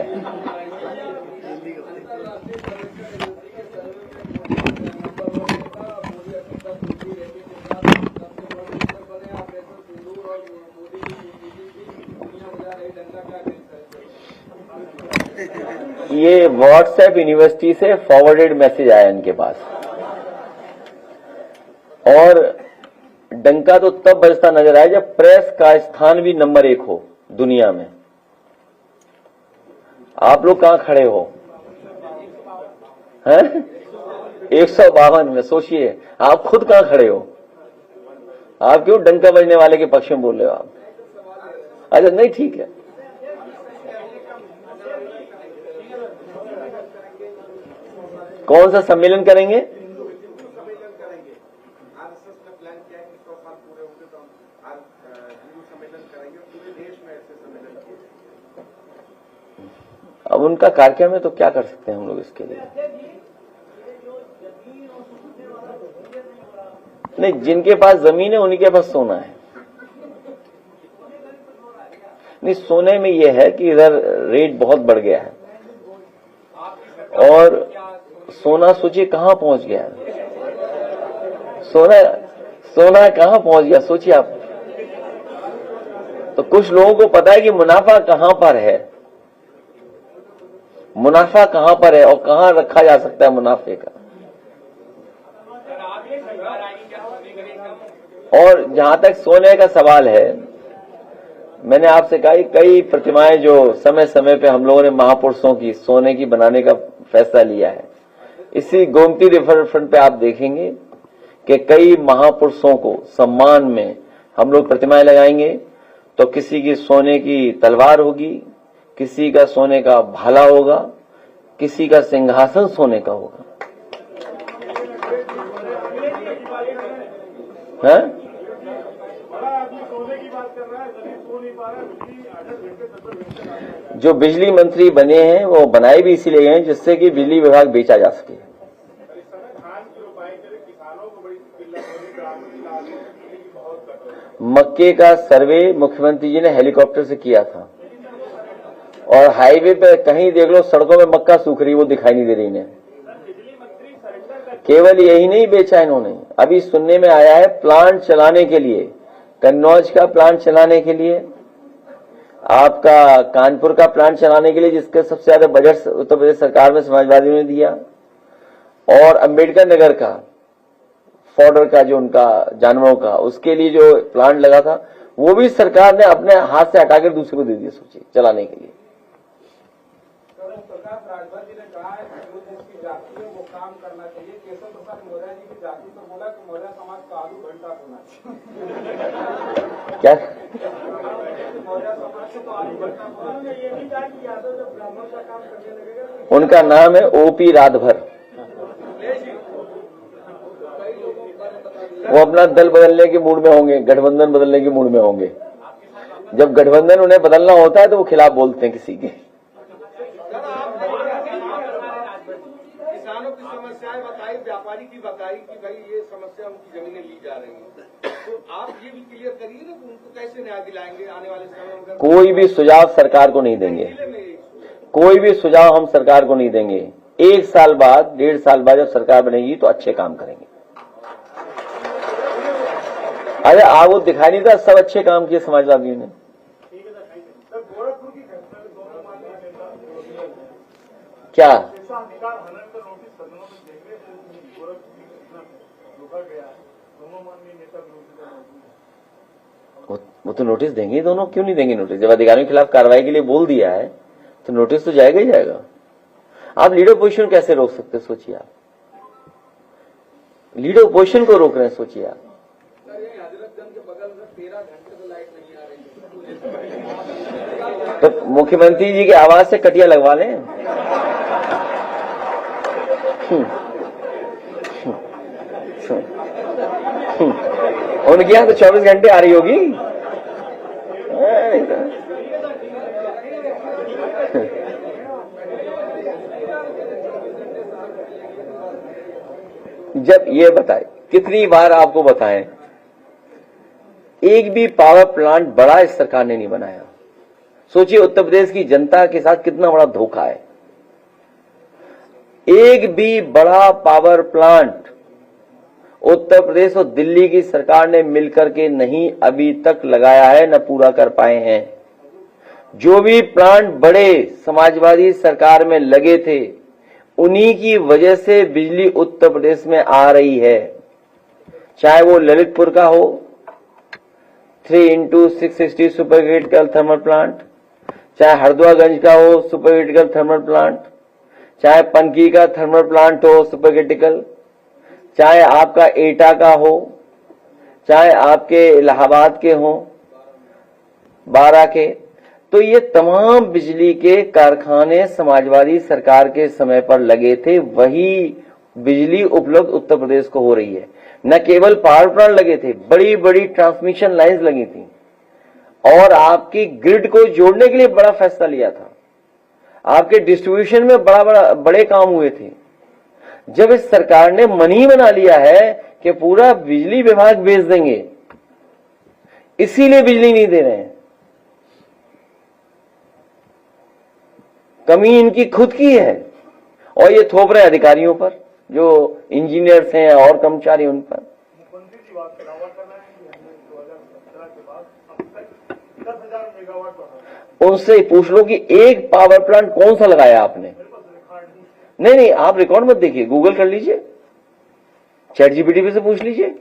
ये व्हाट्सएप यूनिवर्सिटी से फॉरवर्डेड मैसेज आया इनके पास। और डंका तो तब बजता नजर आया जब प्रेस का स्थान भी नंबर 1 हो दुनिया में। आप लोग कहां खड़े हो? हैं? 152 में। सोचिए आप खुद कहां खड़े हो? आप क्यों डंका बजने वाले के पक्ष में बोल रहे हो आप? अच्छा, नहीं, ठीक है। कौन सा सम्मेलन करेंगे? अब उनका कार्यक्रम है तो क्या कर सकते हैं हम लोग इसके लिए? नहीं, जिनके पास जमीन है उन्हीं के पास सोना है। नहीं, सोने में यह है कि इधर रेट बहुत बढ़ गया है और सोना सोचिए कहां पहुंच गया है। सोना कहां पहुंच गया सोचिए आप। तो कुछ लोगों को पता है कि मुनाफा कहां पर है। मुनाफा कहां पर है और कहां रखा जा सकता है मुनाफे का। और जहां तक सोने का सवाल है, मैंने आपसे कहा कई प्रतिमाएं जो समय समय पे हम लोगों ने महापुरुषों की सोने की बनाने का फैसला लिया है। इसी गोमती रिवर फ्रंट पे आप देखेंगे कि कई महापुरुषों को सम्मान में हम लोग प्रतिमाएं लगाएंगे। तो किसी की सोने की तलवार होगी, किसी का सोने का भाला होगा, किसी का सिंहासन सोने का होगा। है? जो बिजली मंत्री बने हैं वो बनाए भी इसीलिए गए हैं जिससे कि बिजली विभाग बेचा जा सके। मक्के का सर्वे मुख्यमंत्री जी ने हेलीकॉप्टर से किया था और हाईवे पे कहीं देख लो सड़कों में मक्का सूख रही, वो दिखाई नहीं दे रही इन्हें। केवल यही नहीं बेचा इन्होंने, अभी सुनने में आया है प्लांट चलाने के लिए, कन्नौज का प्लांट चलाने के लिए, आपका कानपुर का प्लांट चलाने के लिए जिसके सबसे ज्यादा बजट उत्तर प्रदेश सरकार में समाजवादियों ने दिया, और अंबेडकर नगर का फॉर्डर का जो उनका जानवरों का उसके लिए जो प्लांट लगा था वो भी सरकार ने अपने हाथ से हटाकर दूसरे को दे दिया, सोचिए, चलाने के लिए। प्रकाश राजभर जी ने कहा है जो जिसकी जाति है वो काम करना चाहिए। केशव प्रसाद मौर्य जी की जाति पर बोला कि मौर्य समाज का आलू घंटा होना चाहिए। क्या मौर्य समाज से तो आलू घंटा होना। ये भी कहा कि यादव जब ब्राह्मण का काम करने लगेगा। उनका नाम है ओपी रातभर। वो अपना दल बदलने के मूड में होंगे, गठबंधन बदलने के मूड में होंगे। जब गठबंधन उन्हें बदलना होता है तो वो खिलाफ बोलते हैं किसी के। किसानों की समस्याएं बताई, व्यापारी की बताई कि भाई ये समस्या उनकी जमीनें ली जा रही हैं, तो आप ये भी क्लियर करिए ना उनको कैसे न्याय दिलाएंगे आने वाले समय में। कोई भी सुझाव सरकार को नहीं देंगे, कोई भी सुझाव हम सरकार को नहीं देंगे। 1 साल बाद 1.5 साल बाद जब सरकार बनेगी तो अच्छे काम करेंगे। अरे आप वो दिखाई नहीं था, सब अच्छे काम किए समाजवादियों ने। क्या वो तो नोटिस देंगे, दोनों क्यों नहीं देंगे नोटिस? जब अधिकारियों के खिलाफ कार्रवाई के लिए बोल दिया है तो नोटिस तो जाएगा ही जाएगा। आप लीडर पोजीशन कैसे रोक सकते, सोचिए आप। लीडर पोजीशन को रोक रहे हैं, सोचिए आप। तो मुख्यमंत्री जी की आवाज से कटिया लगवा लें। उनके यहाँ तो 24 घंटे आ रही होगी। जब ये बताए, कितनी बार आपको बताएं, एक भी पावर प्लांट बड़ा इस सरकार ने नहीं बनाया। सोचिए उत्तर प्रदेश की जनता के साथ कितना बड़ा धोखा है। एक भी बड़ा पावर प्लांट उत्तर प्रदेश और दिल्ली की सरकार ने मिलकर के नहीं अभी तक लगाया है, न पूरा कर पाए हैं। जो भी प्लांट बड़े समाजवादी सरकार में लगे थे उन्हीं की वजह से बिजली उत्तर प्रदेश में आ रही है। चाहे वो ललितपुर का हो 3x660 super critical thermal plant, चाहे हरदोईगंज का हो सुपर क्रिटिकल थर्मल प्लांट, चाहे पनकी का थर्मल प्लांट हो सुपर क्रिटिकल, चाहे आपका एटा का हो, चाहे आपके इलाहाबाद के हो 12 के, तो ये तमाम बिजली के कारखाने समाजवादी सरकार के समय पर लगे थे। वही बिजली उपलब्ध उत्तर प्रदेश को हो रही है। न केवल पावर प्लांट लगे थे, बड़ी बड़ी ट्रांसमिशन लाइंस लगी थी और आपकी ग्रिड को जोड़ने के लिए बड़ा फैसला लिया था। आपके डिस्ट्रीब्यूशन में बड़े काम हुए थे। जब इस सरकार ने मन ही बना लिया है कि पूरा बिजली विभाग बेच देंगे, इसीलिए बिजली नहीं दे रहे हैं। कमी इनकी खुद की है और ये थोप रहे अधिकारियों पर, जो इंजीनियर्स हैं और कर्मचारी उन पर। मुख्यमंत्री जी बात दावा कर रहे हैं कि हमने 2017 के बाद अब तक 10,000 मेगावाट बढ़ा। उनसे पूछ लो कि एक पावर प्लांट कौन सा लगाया आपने। नहीं, आप रिकॉर्ड मत देखिए, गूगल कर लीजिए, चैट जीपीटी पे से पूछ लीजिए,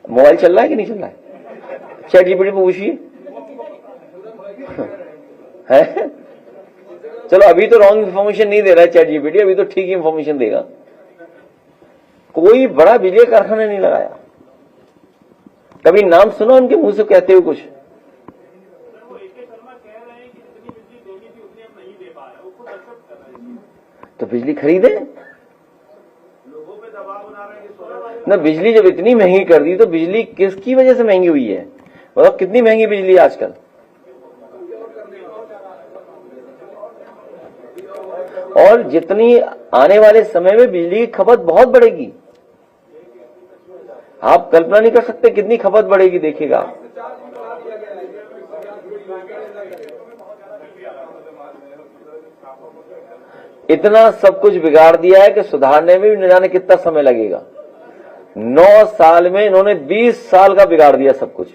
मोबाइल चल रहा है कि नहीं चल रहा है, चैट जीपीटी पे पूछिए। है चलो, अभी तो रॉन्ग इन्फॉर्मेशन नहीं दे रहा है चैट जीपीटी, अभी तो ठीक इन्फॉर्मेशन देगा। कोई बड़ा बिजली कारखाना नहीं लगाया, कभी नाम सुना उनके मुंह से कहते हुए कुछ? तो बिजली खरीदे, लोगों पे दबाव बना रहे हैं कि सोलर ना बिजली जब इतनी महंगी कर दी तो बिजली किसकी वजह से महंगी हुई है? मतलब कितनी महंगी बिजली है आजकल? और जितनी आने वाले समय में बिजली की खपत बहुत बढ़ेगी, आप कल्पना नहीं कर सकते कितनी खपत बढ़ेगी, देखिएगा। इतना सब कुछ बिगाड़ दिया है कि सुधारने में भी न जाने कितना समय लगेगा। 9 साल में इन्होंने 20 साल का बिगाड़ दिया सब कुछ।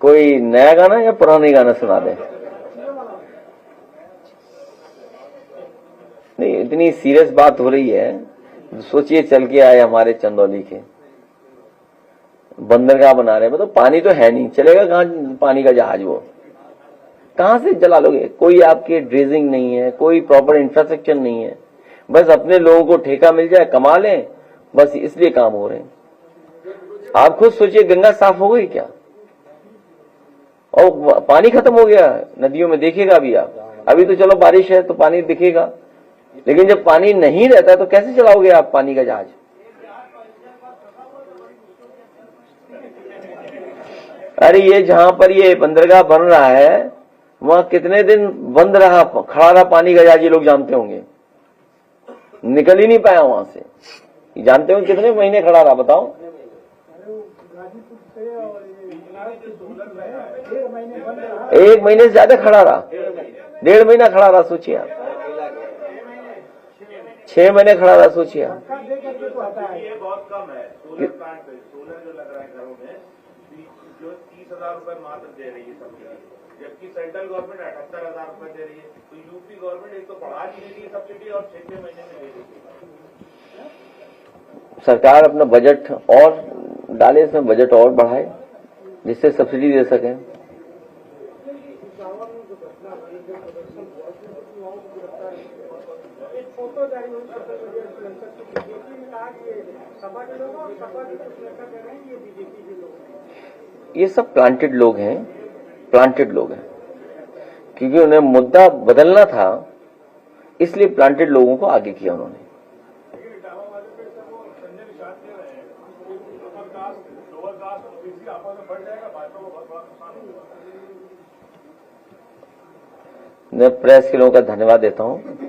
कोई नया गाना या पुराने गाना सुना दे? नहीं, इतनी सीरियस बात हो रही है, सोचिए चल के आए हमारे चंदौली के बंदरगाह बना रहे हैं, मतलब पानी तो है नहीं, चलेगा कहां पानी का जहाज? वो कहां से चला लोगे? कोई आपके ड्रेजिंग नहीं है, कोई प्रॉपर इंफ्रास्ट्रक्चर नहीं है, बस अपने लोगों को ठेका मिल जाए, कमा लें, बस इसलिए काम हो रहे हैं। आप खुद सोचिए, गंगा साफ हो गई क्या? और पानी खत्म हो गया नदियों में, देखिएगा अभी आप। अभी तो चलो बारिश है तो पानी दिखेगा, लेकिन जब पानी नहीं रहता तो कैसे चलाओगे आप पानी का जहाज? अरे ये जहां पर ये बंदरगाह बन रहा है, वहां कितने दिन बंद रहा, खड़ा रहा पानी का जहाज, ये लोग जानते होंगे, निकल ही नहीं पाया वहां से। जानते होंगे कितने महीने खड़ा रहा, बताओ? 1 महीने से ज्यादा खड़ा रहा, 1.5 महीना खड़ा रहा, सोचिए आप। 6 महीने खड़ा रहा, सोचिए आप। ये बहुत कम है। सोलर प्लांट पे सोलर जो लग रहा है घरों में, जो 30,000 रुपए मात्र दे रही है सब्सिडी, जबकि सेंट्रल गवर्नमेंट 78,000 रुपए दे रही है। तो यूपी गवर्नमेंट एक तो बढ़ा नहीं रही है सब्सिडी और 6 महीने में दे रही है। सरकार अपना बजट और डाले, इसमें बजट और बढ़ाए जिससे सब्सिडी दे सके। ये सब प्लांटेड लोग हैं, क्योंकि उन्हें मुद्दा बदलना था, इसलिए प्लांटेड लोगों को आगे किया उन्होंने। मैं प्रेस के लोगों का धन्यवाद देता हूं।